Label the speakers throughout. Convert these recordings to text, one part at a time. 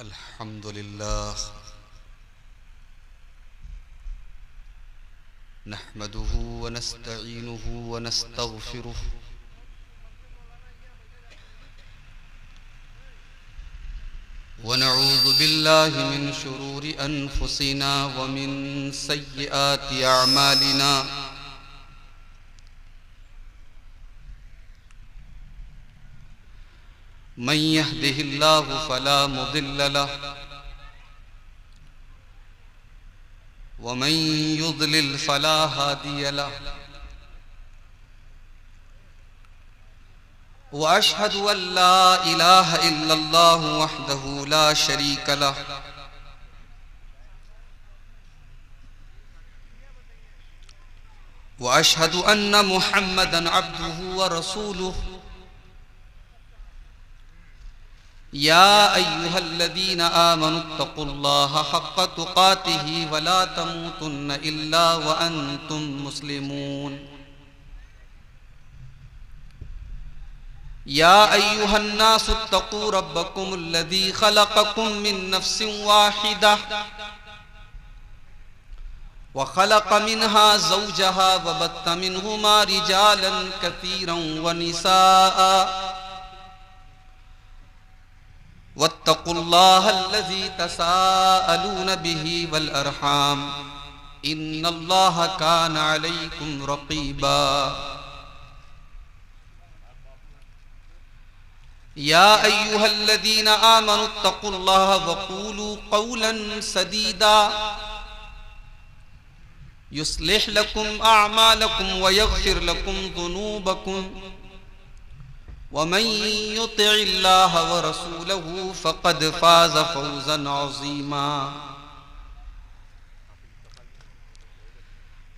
Speaker 1: अल्हम्दुलिल्लाह नहमदुहु व नस्तईनुहु व नस्तगफिरुहु व नऊज़ु बिल्लाहि मिन शुरूरि अनफुसिना व मिन सय्यिआति अअमालिना मन यहदिहिल्लाहु फला मुदिल्ल लहु व मन युद्लिल फला हादिय लहु व अशहदु अल्ला इलाहा इल्लल्लाहु वहदहु ला शरीक लहु व अशहदु अन्न मुहम्मदन अब्दुहु व रसूलुहु या अय्युहल्लज़ीना आमनुत्तक़ुल्लाहा हक़्क़ तुक़ातिही व ला तमूतुन्न इल्ला व अंतुम मुस्लिमून या अय्युहन्नासुत्तक़ू रब्बकुमुल्लज़ी ख़लक़कुम मिन नफ्सिन वाहिदा व ख़लक़ मिन्हा ज़ौजहा व बत्थ मिन्हुमा रिजालन कसीरन व निसाअ वत्तक़ुल्लाहल्लज़ी तसाअलून बिही वल अरहाम इन्नल्लाहा कान अलैकुम रक़ीबा या अय्युहल्लज़ीना आमनुत्तक़ुल्लाहा वक़ूलू क़ौलन सदीदा युस्लिह लकुम अअमालकुम व यग़फिर लकुम ज़ुनूबकुम वमन युतिइल्लाह व रसूलहु फ़क़द फ़ाज़ फ़ौज़न अज़ीमा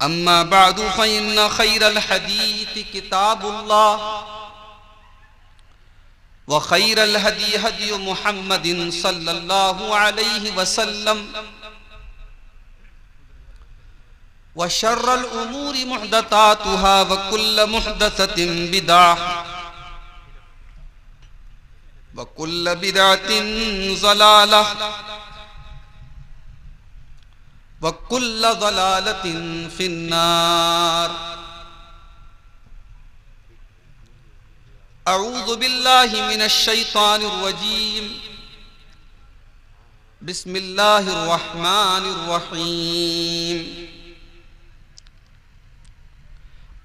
Speaker 1: अम्मा बअदु फ़इन्न ख़ैरल हदीस किताबुल्लाह व ख़ैरल हदी हदी मुहम्मदिन सल्लल्लाहु अलैहि वसल्लम व शर्रल उमूरि मुहदसातुहा व कुल्ल मुहदसतिन बिदअह व कुल्ल बिदअतिन ज़लालह व कुल्ल ज़लालतिन फिन्नार अऊज़ु बिल्लाहि मिनश शैतानिर रजीम बिस्मिल्लाहिर रहमानिर रहीम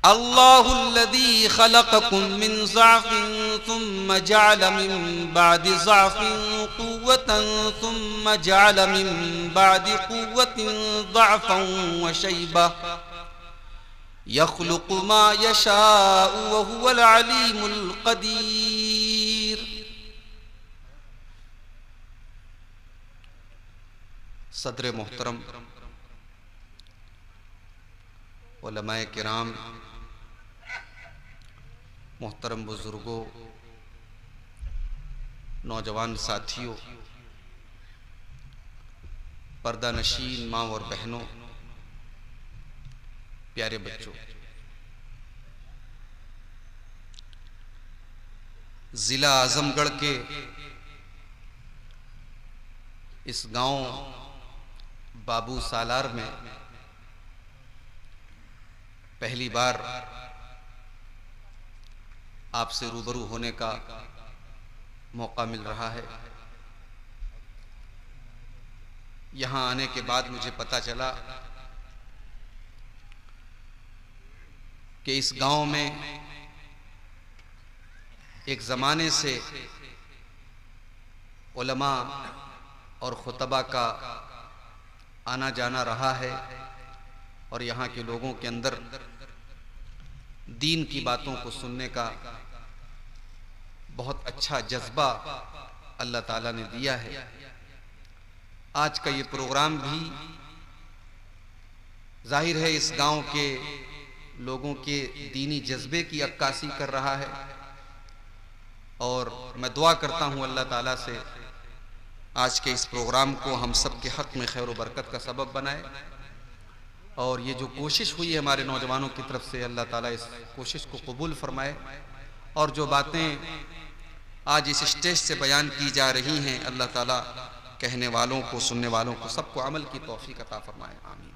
Speaker 1: अल्लाहुल्लज़ी ख़लक़कुम मिन ज़अफ़िन थुम्मा जअल मिन बअदि ज़अफ़िन क़ुव्वतन थुम्मा जअल मिन बअदि क़ुव्वतिन ज़अफ़न व शैबा यख़्लुक़ु मा यशाअु व हुवल अलीमुल क़दीर। सदर मोहतरम, उलमाए किराम, मोहतरम बुजुर्गों, नौजवान साथियों, पर्दा नशीन माँ और बहनों, प्यारे बच्चों, जिला आजमगढ़ के इस गांव बाबू सालार में पहली बार आपसे रूबरू होने का मौका मिल रहा है। यहाँ आने के बाद मुझे पता चला कि इस गांव में एक ज़माने से उलमा और खुतबा का आना जाना रहा है और यहाँ के लोगों के अंदर दीन की बातों को सुनने का बहुत अच्छा जज्बा अल्लाह ताला ने दिया है। आज का ये प्रोग्राम भी जाहिर है इस गांव के लोगों के दीनी जज्बे की अक्कासी कर रहा है और मैं दुआ करता हूँ अल्लाह ताला से आज के इस प्रोग्राम को हम सब के हक़ में खैर व बरकत का सबब बनाए और ये जो कोशिश हुई है हमारे नौजवानों की तरफ से अल्लाह ताला इस कोशिश को कबूल फरमाए और जो बातें आज इस स्टेज से बयान की जा रही हैं अल्लाह ताला कहने वालों को, सुनने वालों को, सबको अमल की तौफीक अता फरमाए, आमीन।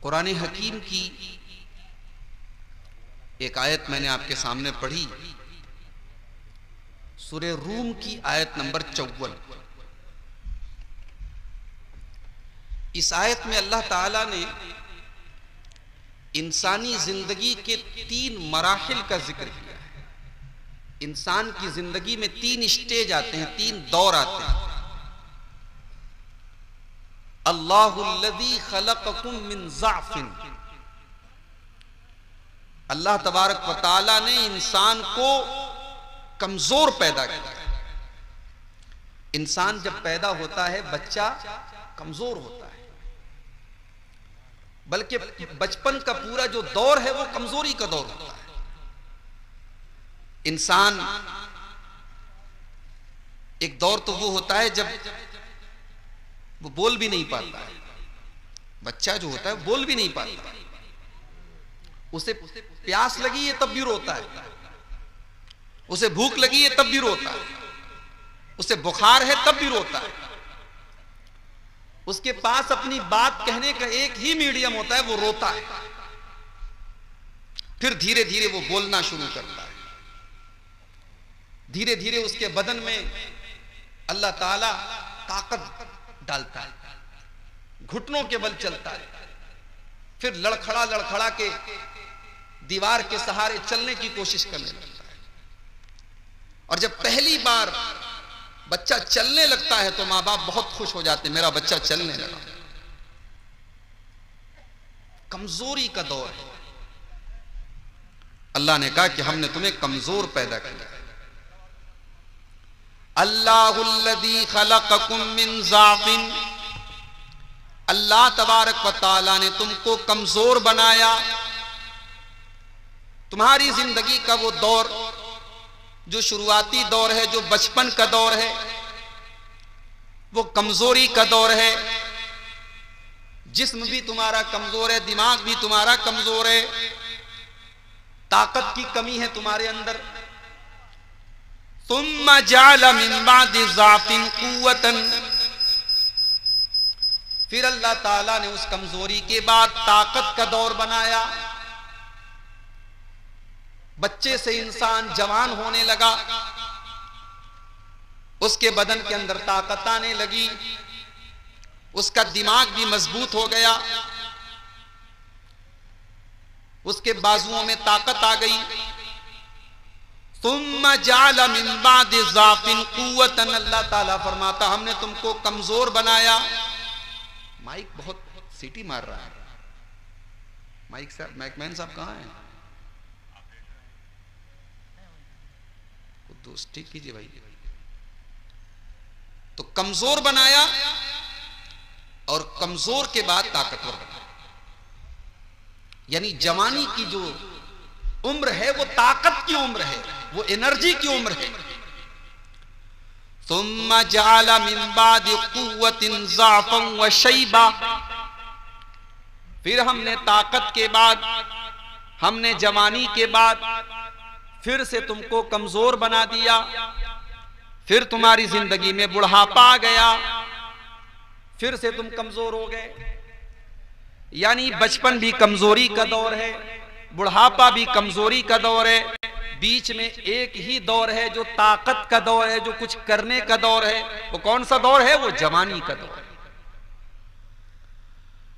Speaker 1: कुरान हकीम की एक आयत मैंने आपके सामने पढ़ी, सूरे रूम की आयत नंबर 54। इस आयत में अल्लाह ताला ने इंसानी जिंदगी के 3 मराहिल का जिक्र किया है। इंसान की जिंदगी में 3 स्टेज आते हैं, 3 दौर आते हैं। अल्लाहुल्लज़ी खलक़कुम मिन ज़अफ़िन, अल्लाह तबारक व तआला ने इंसान को कमजोर पैदा किया। इंसान जब पैदा होता है, बच्चा कमजोर होता है, बल्कि बचपन का पूरा जो दौर है वो कमजोरी का दौर होता है। इंसान, एक दौर तो वो होता है जब वो बोल भी नहीं पाता है। बच्चा जो होता है बोल भी नहीं पाता, उसे प्यास लगी है तब भी रोता है, उसे भूख लगी है तब भी रोता है, उसे बुखार है तब भी रोता है। उसके पास अपनी बात कहने का एक ही मीडियम होता है, वो रोता है। फिर धीरे धीरे वो बोलना शुरू करता है। धीरे धीरे उसके बदन में अल्लाह ताला ताकत डालता है, घुटनों के बल चलता है। फिर लड़खड़ा लड़खड़ा के दीवार के सहारे चलने की कोशिश करने लगता है। और जब पहली बार बच्चा चलने लगता है तो माँ बाप बहुत खुश हो जाते हैं, मेरा बच्चा चलने लगा। कमजोरी का दौर है। अल्लाह ने कहा कि हमने तुम्हें कमजोर पैदा किया। अल्लाहुल्लज़ी खलक़कुम मिन ज़अफ़िन, अल्लाह तबारक व तआला ने तुमको कमजोर बनाया। तुम्हारी जिंदगी का वो दौर जो शुरुआती दौर है, जो बचपन का दौर है, वो कमजोरी का दौर है। जिस्म भी तुम्हारा कमजोर है, दिमाग भी तुम्हारा कमजोर है, ताकत की कमी है तुम्हारे अंदर। सुम्मा जअल मिन बादि ज़अफ़िन क़ुव्वतन, फिर अल्लाह ताला ने उस कमजोरी के बाद ताकत का दौर बनाया। बच्चे से इंसान जवान होने लगा, उसके बदन के अंदर ताकत आने लगी, उसका दिमाग भी मजबूत हो गया, उसके बाजुओं में ताकत आ गई। सुम्मा जअल मिन बादि ज़अफ़िन क़ुव्वतन, अल्लाह ताला फरमाता हमने तुमको कमजोर बनाया। माइक बहुत सीटी मार रहा है। माइक साहब, मैकमैन साहब कहाँ हैं? दोस्त ठीक कीजिए भाई। तो कमजोर बनाया और कमजोर के बाद ताकतवर बनाया। यानी जवानी की जो उम्र है वो ताकत की उम्र है, वो एनर्जी की उम्र है। सुम्मा जअल मिन बादि क़ुव्वतिन ज़अफ़न व शैबा, फिर हमने ताकत के बाद, हमने जवानी के बाद फिर से तुमको कमजोर बना दिया। फिर तुम्हारी जिंदगी में बुढ़ापा आ गया, फिर से तुम कमजोर हो गए। यानी बचपन भी कमजोरी का दौर है, बुढ़ापा भी कमजोरी का दौर है, बीच में एक ही दौर है जो ताकत का दौर है, जो कुछ करने का दौर है। वो कौन सा दौर है? वो जवानी का दौर है।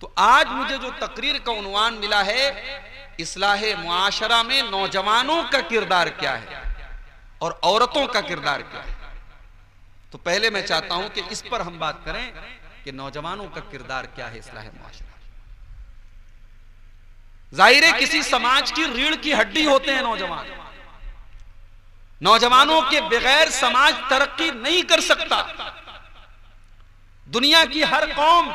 Speaker 1: तो आज मुझे जो तकरीर का उन्वान मिला है, इस्लाहे मुआशरा में नौजवानों का किरदार क्या है और औरतों का किरदार क्या है। तो पहले मैं चाहता हूं कि इस पर हम बात करें कि नौजवानों का किरदार क्या है इस्लाहे मुआशरा। जाहिर है किसी समाज की रीढ़ की हड्डी होते हैं नौजवान। नौजवानों के बगैर समाज तरक्की नहीं कर सकता। दुनिया की हर कौम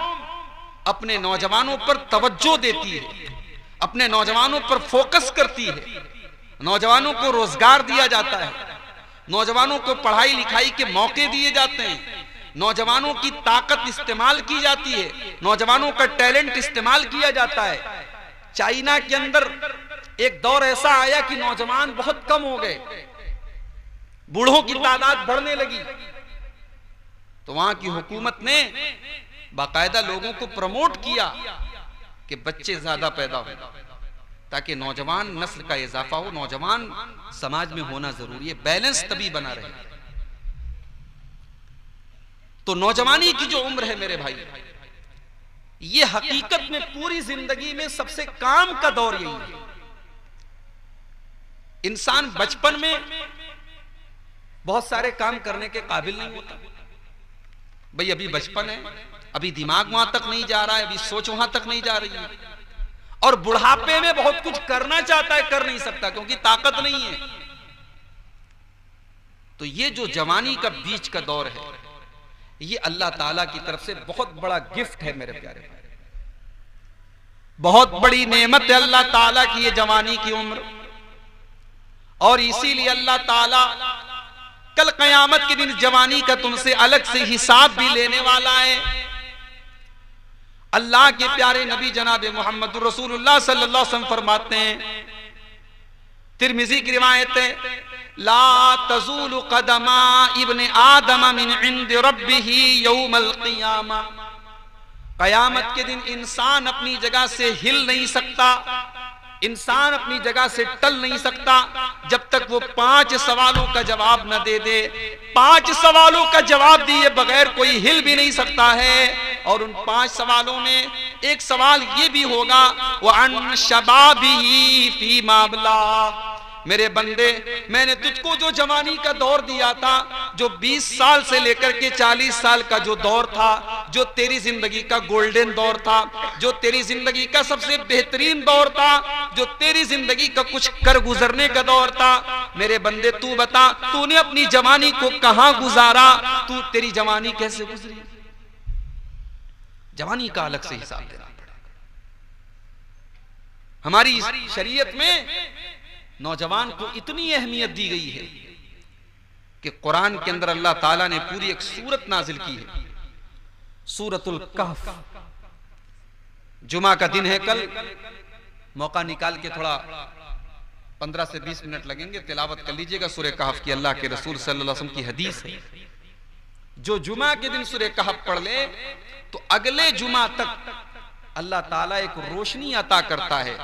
Speaker 1: अपने नौजवानों पर तवज्जो देती है, अपने नौजवानों पर फोकस करती है। नौजवानों को रोजगार दिया जाता है, नौजवानों को पढ़ाई लिखाई के मौके दिए जाते हैं, नौजवानों की ताकत इस्तेमाल की जाती है, नौजवानों का टैलेंट इस्तेमाल किया जाता है। चाइना के अंदर एक दौर ऐसा आया कि नौजवान बहुत कम हो गए, बूढ़ों की तादाद बढ़ने लगी, तो वहां की हुकूमत ने बाकायदा लोगों को प्रमोट किया कि बच्चे ज्यादा पैदा हो, ताकि नौजवान नस्ल का इजाफा हो। नौजवान समाज में होना जरूरी है, बैलेंस तभी बना रहे। तो नौजवानी की जो उम्र है मेरे भाई, ये हकीकत में पूरी जिंदगी में सबसे काम का दौर यही है। इंसान बचपन में बहुत सारे काम करने के काबिल नहीं होता। भाई अभी बचपन है, अभी दिमाग वहां तक नहीं जा रहा है, अभी सोच वहां तक नहीं जा रही है, और बुढ़ापे में बहुत कुछ करना चाहता है, कर नहीं सकता क्योंकि ताकत नहीं है। तो ये जो जवानी का बीच का दौर है, ये अल्लाह ताला की तरफ से बहुत बड़ा गिफ्ट है मेरे प्यारे भाई, बहुत बड़ी नेमत है अल्लाह ताला की ये जवानी की उम्र। और इसीलिए अल्लाह ताला कल कयामत के दिन जवानी का तुमसे अलग से हिसाब भी लेने वाला है। अल्लाह के प्यारे नबी जनाब मोहम्मद रसूलुल्लाह सल्लल्लाहु अलैहि वसल्लम फरमाते हैं, तिरमिजी की रिवायत है, ला तज़ूलु क़दमा इब्न आदम मिन इंद रब्बिही यौमल क़ियामा। कयामत के दिन इंसान अपनी जगह से हिल नहीं सकता, इंसान अपनी जगह से टल नहीं सकता जब तक वो 5 सवालों का जवाब न दे दे। 5 सवालों का जवाब दिए बगैर कोई हिल भी नहीं सकता है। और उन 5 सवालों में एक सवाल ये भी होगा, वअन शबाबिही फी माबला, मेरे बंदे मैंने तुझको जो जवानी का दौर दिया था, जो 20 साल से लेकर के 40 साल का जो दौर था, जो तेरी जिंदगी का गोल्डन दौर था, जो तेरी जिंदगी का सबसे बेहतरीन दौर था, जो तेरी जिंदगी का कुछ कर गुजरने का दौर था, मेरे बंदे तू बता तूने अपनी जवानी को कहां गुजारा, तू तेरी जवानी कैसे गुजरी। जवानी का अलग से हिसाब देना पड़ेगा। हमारी शरीयत में नौजवान को इतनी अहमियत दी गई है कि कुरान के अंदर अल्लाह ताला ने पूरी एक सूरत नाजिल की है, सूरतुल कहफ। जुमा का दिन है कल, मौका निकाल के थोड़ा 15 से 20 मिनट लगेंगे, तिलावत कर लीजिएगा सूरह कहफ की। अल्लाह के रसूल सल्लल्लाहु अलैहि वसल्लम की हदीस है, जो जुमा के दिन सूरह कहफ पढ़ ले तो अगले जुमा तक अल्लाह ताला एक रोशनी अता करता है,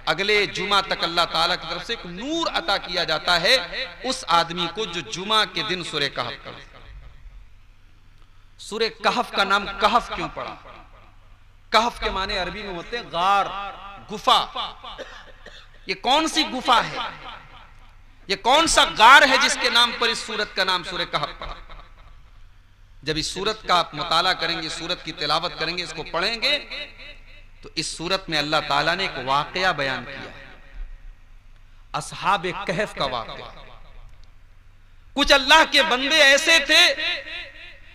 Speaker 1: अगले जुमा तक अल्लाह ताला की तरफ से एक नूर अता किया जाता है उस आदमी को जो जुमा के दिन सूरह कहफ पढ़े। सूरह कहफ का नाम कहफ क्यों पड़ा? कहफ के माने अरबी में होते हैं गार, गुफा। ये कौन सी गुफा है, ये कौन सा गार है जिसके नाम पर इस सूरत का नाम सूरह कहफ पड़ा? जब इस सूरत का आप मुताला करेंगे, सूरत की तिलावत करेंगे, इसको पढ़ेंगे, तो इस सूरत में अल्लाह ताला ने एक वाकया बयान किया है, असहाबे कहफ का वाकया। कुछ अल्लाह के बंदे ऐसे थे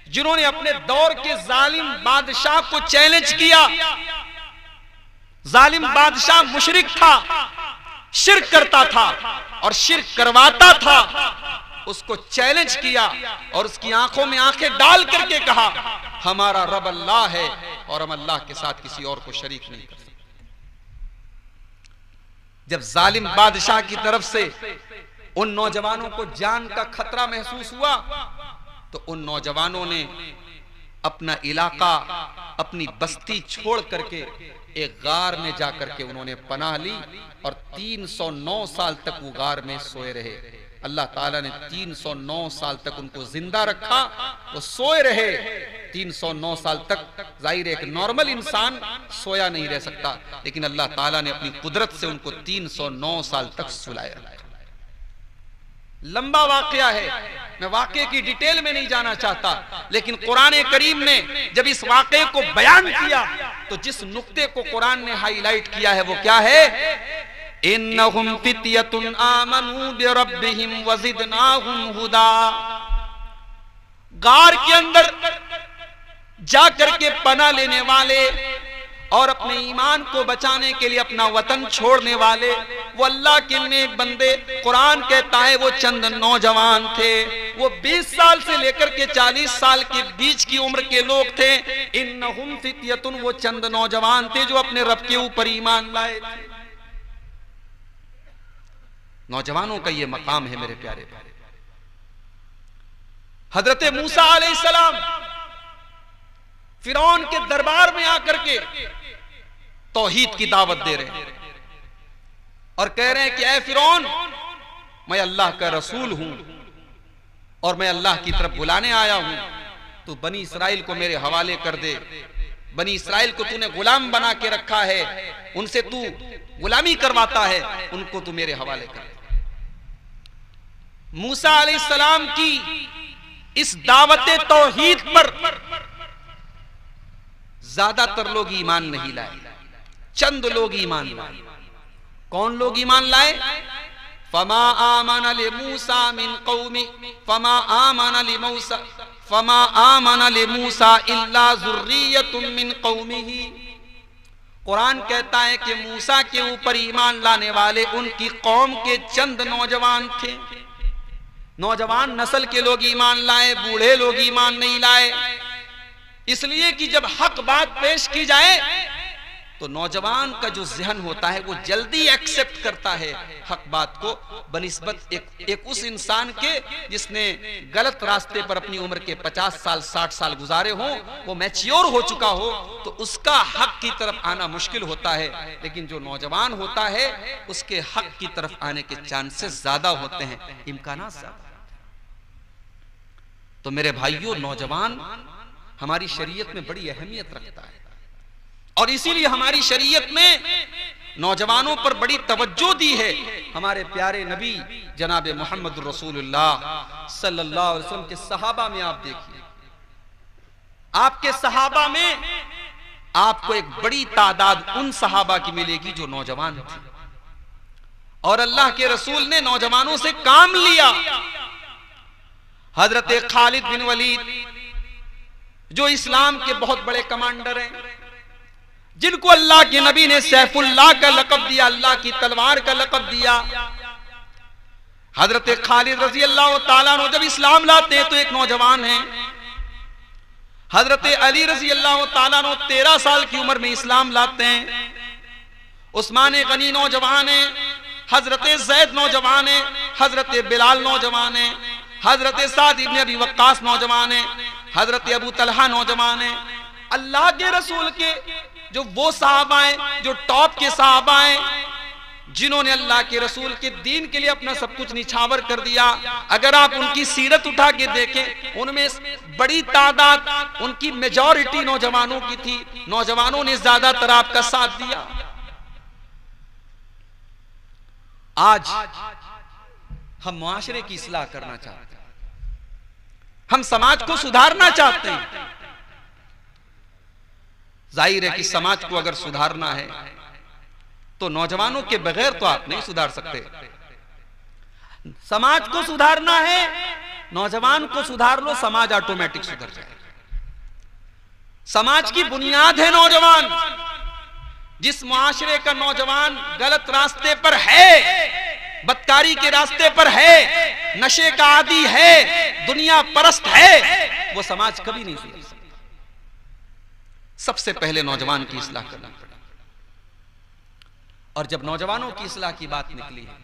Speaker 1: जिन्होंने अपने दौर के जालिम बादशाह को चैलेंज किया। जालिम बादशाह मुशरिक था, शिर्क करता था और शिर्क करवाता था। उसको चैलेंज किया और उसकी आंखों में आंखें डाल करके कहा, हमारा रब अल्लाह है और हम अल्लाह के साथ किसी और को शरीक नहीं कर सकते। जब जालिम बादशाह की तरफ से उन नौजवानों को जान का खतरा महसूस हुआ, तो उन नौजवानों ने अपना इलाका, अपनी बस्ती छोड़ करके एक गार में जाकर के उन्होंने पनाह ली और 309 साल तक वो गार में सोए रहे। अल्लाह ताला ने 309 साल तक उनको जिंदा रखा, वो सोए रहे 309 साल तक। जाहिर है एक नॉर्मल इंसान सोया नहीं रह सकता, लेकिन अल्लाह ताला ने अपनी कुदरत से उनको 309 साल तक सुलाया। लंबा वाकया है, मैं वाकये की डिटेल में नहीं जाना चाहता, लेकिन कुरान करीम ने जब इस वाकये को बयान किया तो जिस नुक्ते को कुरान ने हाईलाइट किया है वो क्या है? इन्नहुम फित्यतुन आमनू बिरब्बिहिम वज़िदनाहुम हुदा। गार के अंदर जाकर के पनाह लेने वाले और अपने ईमान को बचाने के लिए अपना वतन छोड़ने वाले वो अल्लाह के नेक बंदे, कुरान कहता है वो चंद नौजवान थे। वो 20 साल से लेकर के 40 साल के बीच की उम्र के लोग थे। इन्नहुम फित्यतुन, वो चंद नौजवान थे जो अपने रब के ऊपर ईमान लाए थे। नौजवानों का ये मकाम है मेरे प्यारे भाई। हजरत मूसा अलैहिस्सलाम फिरौन के दरबार में आकर के तौहीद की दावत दे रहे हैं और कह रहे हैं कि ऐ फिरौन, मैं अल्लाह का रसूल हूं और मैं अल्लाह की तरफ बुलाने आया हूं, तू बनी इसराइल को मेरे हवाले कर दे। बनी इसराइल को तूने गुलाम बना के रखा है, उनसे तू गुलामी करवाता है, उनको तू मेरे हवाले कर दे। मूसा अलैहिस्सलाम की इस दावत तौहीद पर ज्यादातर लोग ईमान नहीं लाए, चंद लोग ईमान लाए। कौन लोग ईमान लाए? फमा आमन लिमूसा मिन कौमी फमा आमन लिमूसा इल्ला ज़ुर्रिय्यतुम मिन कौमिही। कुरान कहता है कि मूसा के ऊपर ईमान लाने वाले उनकी कौम के चंद नौजवान थे। नौजवान नस्ल के लोग ईमान लाए, बूढ़े लोग ईमान नहीं लाए। इसलिए कि जब हक बात पेश की जाए तो नौजवान का जो ज़हन होता है वो जल्दी एक्सेप्ट करता है हक बात को, बनिस्बत एक उस इंसान के जिसने गलत रास्ते पर अपनी उम्र के 50 साल 60 साल गुजारे हों, वो मैच्योर हो चुका हो, तो उसका हक की तरफ आना मुश्किल होता है। लेकिन जो नौजवान होता है उसके हक की तरफ आने के चांसेस ज्यादा होते हैं, इम्कानात ज्यादा। तो मेरे भाइयों, नौजवान हमारी शरीयत में बड़ी अहमियत रखता है और इसीलिए हमारी शरीयत में नौजवानों पर बड़ी तवज्जो दी है। हमारे प्यारे नबी जनाब मोहम्मद रसूलुल्लाह सल्लल्लाहु अलैहि वसल्लम के सहाबा में आप देखिए, आपके सहाबा में आपको एक बड़ी तादाद उन सहाबा की मिलेगी जो नौजवान थे और अल्लाह के रसूल ने नौजवानों से काम लिया। हजरत खालिद बिन वलीद जो इस्लाम के बहुत बड़े कमांडर हैं, जिनको अल्लाह के नबी ने सैफुल्लाह का लक़ब दिया, अल्लाह की तलवार का लक़ब दिया। हजरत खालिद रज़ी अल्लाह ताला अन्हु जब इस्लाम लाते हैं तो एक नौजवान है। हजरत अली रज़ी अल्लाह ताला अन्हु 13 साल की उम्र में इस्लाम लाते हैं। उस्मान गनी नौजवान है, हजरत ज़ैद नौजवान है, हजरत बिलाल नौजवान है, हजरत साद इब्न अबी वक्कास नौजवान है, हजरत अबू तलहा नौजवान है। अल्लाह के रसूल के जो वो साहबा हैं, जो टॉप के साहबा हैं, जिन्होंने अल्लाह के रसूल के दीन के लिए अपना सब कुछ निछावर कर दिया। अगर आप उनकी सीरत उठा के देखें, उनमें बड़ी तादाद, उनकी मेजॉरिटी नौजवानों की थी। नौजवानों ने ज्यादातर आपका साथ दिया। आज हम मुआशरे की इस्लाह करना चाहते हैं, हम समाज को सुधारना चाहते हैं। जाहिर है कि समाज को अगर सुधारना है तो नौजवानों के बगैर तो आप नहीं सुधार सकते। समाज को सुधारना है, नौजवान को सुधार लो, समाज ऑटोमेटिक सुधर जाएगा। समाज की बुनियाद है नौजवान। जिस मुआशरे का नौजवान गलत रास्ते पर है, बदकारी के रास्ते पर है, नशे का आदी है, दुनिया परस्त है, वो समाज कभी नहीं सुधर सकता। सबसे पहले नौजवान की इस्लाह करना पड़ा। और जब नौजवानों की इस्लाह की बात निकली है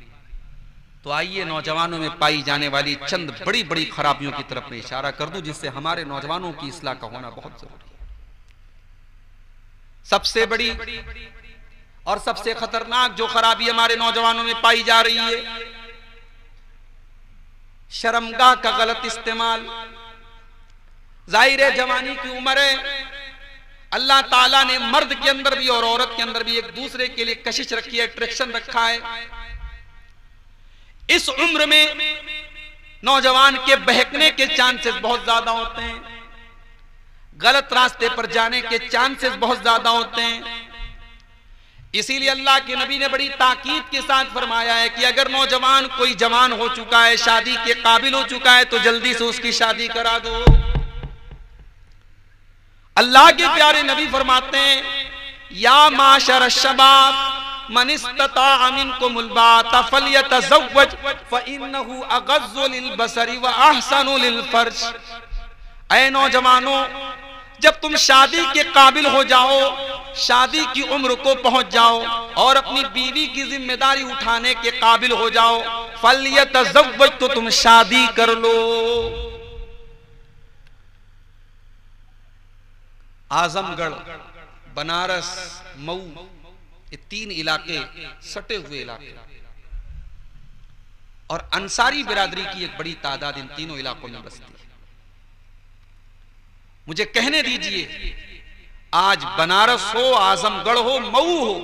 Speaker 1: तो आइए नौजवानों में पाई जाने वाली चंद बड़ी बड़ी खराबियों की तरफ मैं इशारा कर दूं, जिससे हमारे नौजवानों की इस्लाह का होना बहुत जरूरी है। सबसे बड़ी और सबसे खतरनाक जो खराबी हमारे नौजवानों में पाई जा रही है, शर्मगाह का गलत इस्तेमाल। जाहिर है जवानी की उम्र है, अल्लाह ताला ने मर्द के अंदर भी और औरत के अंदर भी एक दूसरे के लिए कशिश रखी है, अट्रैक्शन रखा है। इस उम्र में नौजवान के बहकने के चांसेस बहुत ज्यादा होते हैं, गलत रास्ते पर जाने के चांसेस बहुत ज्यादा होते हैं। इसीलिए अल्लाह के नबी ने बड़ी ताकीद के साथ फरमाया है कि अगर नौजवान कोई जवान हो चुका है, शादी के काबिल हो चुका है, तो जल्दी से उसकी शादी करा दो। अल्लाह के प्यारे नबी फरमाते हैं, या माशर शबाब मन इस्तता मिनकुमुल बाता फल्यतज़व्वज फइन्नहु अग़ज़्ज़ु लिलबसरि व अहसनु लिलफर्ज। ऐ नौजवानों, जब तुम शादी के काबिल हो जाओ, शादी की उम्र को पहुंच जाओ और अपनी बीवी की जिम्मेदारी उठाने के काबिल हो जाओ, फल्यतज़व्वज, तो तुम शादी कर लो। आजमगढ़, बनारस, मऊ, ये 3 इलाके सटे हुए इलाके, और अंसारी बिरादरी की एक बड़ी तादाद इन तीनों इलाकों में बसती है। मुझे कहने दीजिए, आज बनारस हो, आजमगढ़ हो, मऊ हो,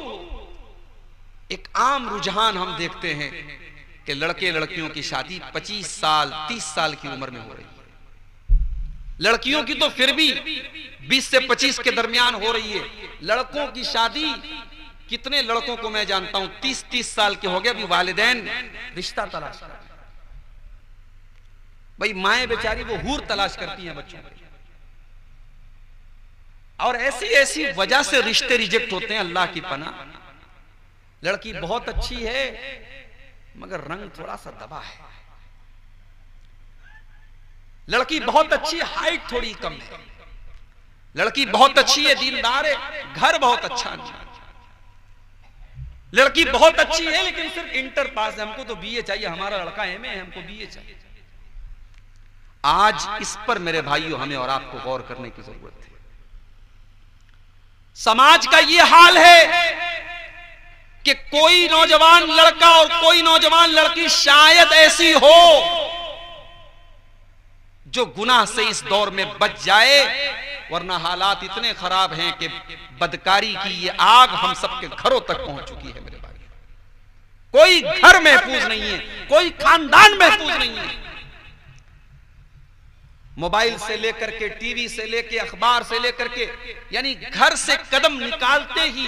Speaker 1: एक आम रुझान हम देखते हैं कि लड़के लड़कियों की शादी 25 साल 30 साल की उम्र में हो रही है। लड़कियों की तो फिर भी 20 से 25 के दरमियान हो रही है। लड़कों की शादी, कितने लड़कों को मैं जानता हूं 30-30 साल के हो गए, अभी वालिदैन रिश्ता तलाश कर रहे हैं। भाई माएं बेचारी वो हूर तलाश करती हैं बच्चों के, और ऐसी ऐसी वजह से रिश्ते रिजेक्ट होते हैं। अल्लाह की पनाह, लड़की बहुत अच्छी है मगर रंग थोड़ा सा दबा है, लड़की बहुत अच्छी, हाइट थोड़ी कम है, लड़की बहुत अच्छी है, दीनदार है, घर बहुत अच्छा नहीं, लड़की बहुत अच्छी है लेकिन सिर्फ इंटर पास है, हमको तो बीए चाहिए, हमारा लड़का एमए है, हमको बीए चाहिए। आज इस पर मेरे भाइयों हमें और आपको गौर करने की जरूरत है। समाज का यह हाल है कि कोई नौजवान लड़का और कोई नौजवान लड़की शायद ऐसी हो जो गुनाह से इस दौर में बच जाए, वरना हालात इतने खराब हैं कि बदकारी की ये आग हम सबके घरों तक पहुंच चुकी है। मेरे भाई, कोई घर महफूज नहीं है, कोई खानदान महफूज नहीं है। मोबाइल से लेकर के, टीवी से लेकर, अखबार से लेकर के, यानी घर से कदम निकालते ही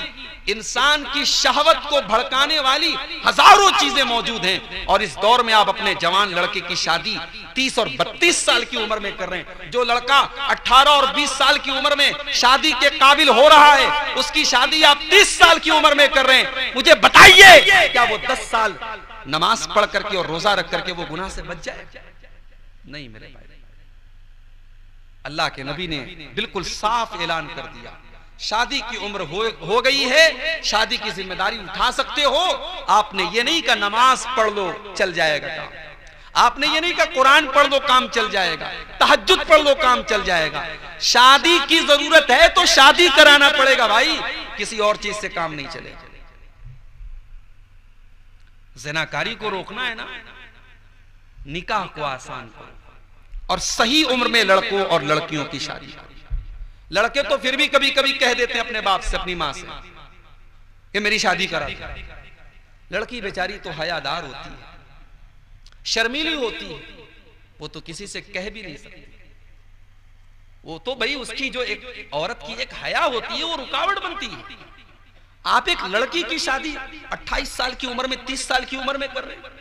Speaker 1: इंसान की शहवत को भड़काने वाली हजारों चीजें मौजूद हैं। और इस दौर में आप अपने जवान लड़के की शादी 30 और 32 साल की उम्र में कर रहे हैं। जो लड़का 18 और 20 साल की उम्र में शादी के काबिल हो रहा है, उसकी शादी आप 30 साल की उम्र में कर रहे हैं। मुझे बताइए, क्या वो 10 साल नमाज पढ़ करके और रोजा रख करके वो गुनाह से बच जाए? नहीं मेरे भाई, अल्लाह के नबी ने बिल्कुल साफ ऐलान कर दिया, शादी की उम्र हो गई है, शादी की जिम्मेदारी उठा सकते हो। आपने ये नहीं कहा नमाज पढ़ लो चल जाएगा काम, आपने ये नहीं कहा कुरान पढ़ लो काम चल जाएगा, तहज्जुद पढ़ लो काम चल जाएगा। शादी की जरूरत है तो शादी कराना पड़ेगा भाई, किसी और चीज से काम नहीं चलेगा। ज़िनाकारी को रोकना है ना, निकाह को आसान करो और सही उम्र में लड़कों और लड़कियों की शादी करो। लड़के तो फिर भी कभी कभी कह देते हैं अपने बाप से, अपनी मां से कि मेरी शादी करा दो। लड़की बेचारी तो हयादार होती है, शर्मीली होती है, वो तो किसी से कह भी नहीं सकती। वो तो भाई उसकी जो एक औरत की एक हया होती है वो रुकावट बनती है। आप एक लड़की की शादी 28 साल की उम्र में, 30 साल की उम्र में कर रहे हैं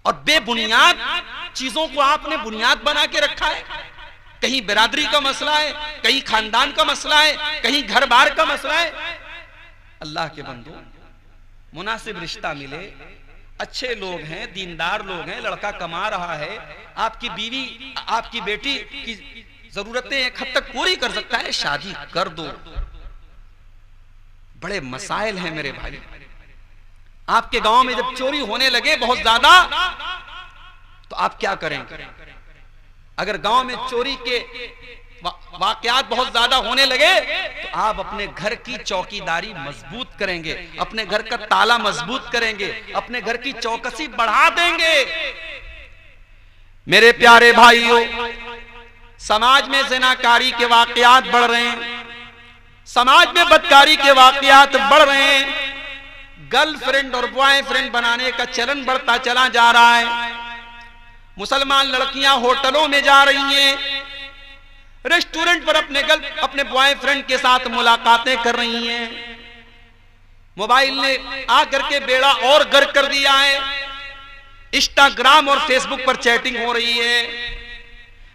Speaker 1: और बेबुनियाद चीजों को आपने बुनियाद बना के रखा है। कहीं बिरादरी का मसला है, कहीं खानदान का मसला है, कहीं घर बार का मसला है। अल्लाह के बंदो, मुनासिब रिश्ता मिले, अच्छे लोग हैं, दीनदार लोग हैं, लड़का कमा रहा है, आपकी बीवी, आपकी बेटी की जरूरतें एक हद तक पूरी कर सकता है, शादी कर दो। बड़े मसाइल हैं मेरे भाई। आपके गांव में जब चोरी होने लगे बहुत ज्यादा, तो आप क्या करेंगे? अगर गांव में चोरी के वाकयात बहुत ज्यादा होने लगे तो आप अपने घर की चौकीदारी मजबूत करेंगे, अपने घर का ताला मजबूत करेंगे, अपने घर की चौकसी बढ़ा देंगे। मेरे प्यारे भाइयों, समाज में ज़िनाकारी के वाकयात बढ़ रहे हैं, समाज में बदकारी के वाकयात बढ़ रहे हैं, गर्लफ्रेंड और बॉयफ्रेंड बनाने का चलन बढ़ता चला जा रहा है। मुसलमान लड़कियां होटलों में जा रही हैं, रेस्टोरेंट पर अपने बॉयफ्रेंड के साथ मुलाकातें कर रही हैं। मोबाइल ने आकर के बेड़ा और गर्क कर दिया है। इंस्टाग्राम और फेसबुक पर चैटिंग हो रही है।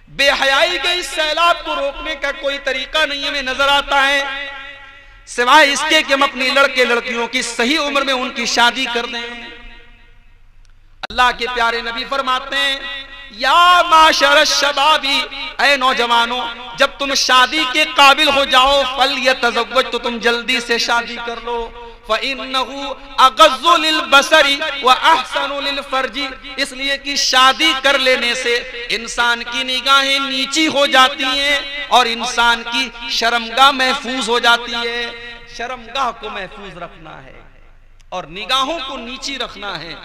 Speaker 1: बेहयाई के इस सैलाब को रोकने का कोई तरीका नहीं हमें नजर आता है, सिवाय इसके कि हम अपनी लड़के लड़कियों की सही उम्र में उनकी शादी कर दें। अल्लाह के प्यारे नबी फरमाते हैं, या माशर शबाबी, ऐ नौजवानों, जब तुम शादी के काबिल हो जाओ, फल यतज़व्वज, तो तुम जल्दी से शादी कर लो। फ़इन्नहु अग़ज़्ज़ु लिलबसरी व अहसनु लिलफ़र्जी, इसलिए कि शादी कर लेने से इंसान की निगाहें नीची हो जाती हैं और इंसान की शर्मगाह महफूज हो जाती है। शर्मगाह को महफूज रखना है और निगाहों को नीची रखना है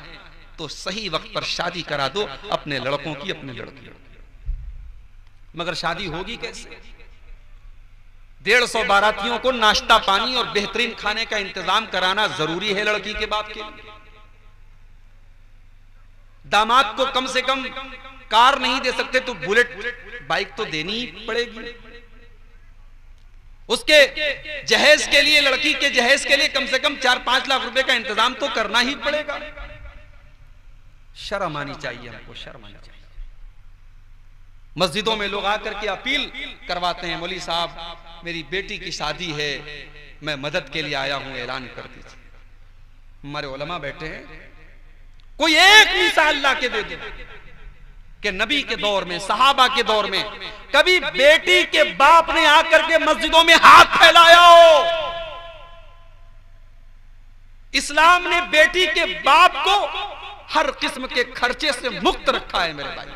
Speaker 1: तो सही वक्त पर शादी करा दो अपने लड़कों की, अपने लड़कियों की। मगर शादी होगी कैसे? 150 बारातियों को नाश्ता पानी और बेहतरीन खाने का इंतजाम कराना जरूरी है लड़की के बाप के लिए। दामाद को कम से कम कार नहीं दे सकते तो बुलेट बाइक तो देनी ही पड़ेगी। उसके जहेज के लिए, लड़की के जहेज के लिए कम से कम 4-5 लाख रुपए का इंतजाम तो करना ही पड़ेगा। शर्म आनी चाहिए हमको, शर्म आनी चाहिए। मस्जिदों में लोग आकर के अपील करवाते हैं, मौलवी साहब मेरी बेटी की शादी है, मैं मदद के लिए आया हूं, ऐलान कर दीजिए। हमारे उलमा बैठे हैं, कोई एक मिसाल ला के दे दो कि नबी के दौर में, सहाबा के दौर में कभी बेटी के बाप ने आकर के मस्जिदों में हाथ फैलाया हो। इस्लाम ने बेटी के बाप को हर किस्म के खर्चे से मुक्त रखा है मेरे भाई।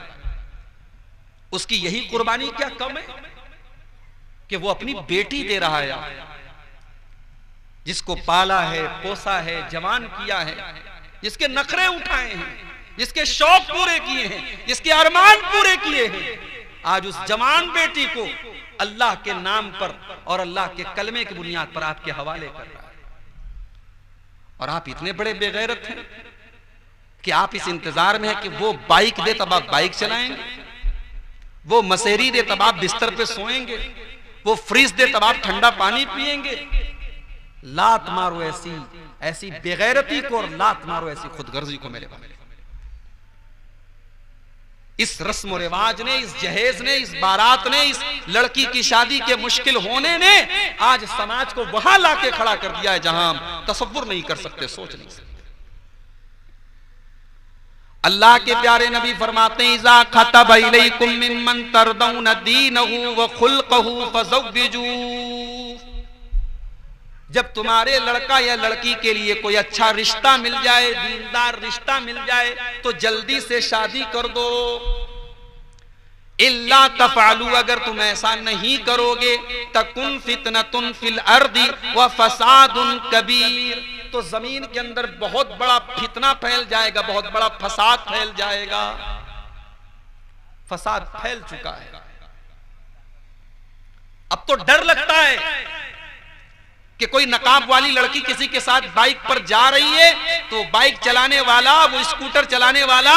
Speaker 1: उसकी यही कुर्बानी क्या कम है कि वो अपनी बेटी दे रहा है, जिसको पाला है, पोसा है, जवान किया है, जिसके नखरे उठाए हैं, जिसके शौक पूरे किए हैं, जिसके अरमान पूरे किए हैं। आज उस जवान बेटी को अल्लाह के नाम पर और अल्लाह के कलमे की बुनियाद पर आपके हवाले कर रहा है। और आप इतने बड़े बेगैरत हैं कि आप इस इंतजार में हैं कि वो बाइक दे तब आप बाइक चलाएंगे, वो मसेरी दे तब आप बिस्तर पे सोएंगे, वो फ्रिज दे तब आप ठंडा पानी पिएंगे। लात मारो ऐसी ऐसी बेगैरती को और लात मारो ऐसी खुदगर्जी को मेरे भाई। इस रस्म और रिवाज ने, इस जहेज ने, इस बारात ने, इस लड़की की शादी के मुश्किल होने ने आज समाज को वहां लाके खड़ा कर दिया है जहां हम तसव्वुर नहीं कर सकते, सोच नहीं सकते। अल्लाह के प्यारे नबी फरमाते हैं, इज़ा खतब इलैकुम मिम्मन तरदौन दीनहु व खुल्क़हु फज़व्विजू, जब तुम्हारे लड़का या लड़की के लिए कोई अच्छा रिश्ता मिल जाए, दीनदार रिश्ता मिल जाए तो जल्दी से शादी कर दो। इल्ला तफअलू, अगर तुम ऐसा नहीं करोगे, तकुन फितनतुन फिल अर्दी व फसादुन कबीर, तो जमीन के अंदर बहुत बड़ा फितना फैल जाएगा, बहुत बड़ा फसाद फैल जाएगा। फसाद फैल चुका है। अब तो डर लगता है कि कोई नकाब वाली लड़की किसी के साथ बाइक पर जा रही है तो बाइक चलाने वाला, वो स्कूटर चलाने वाला,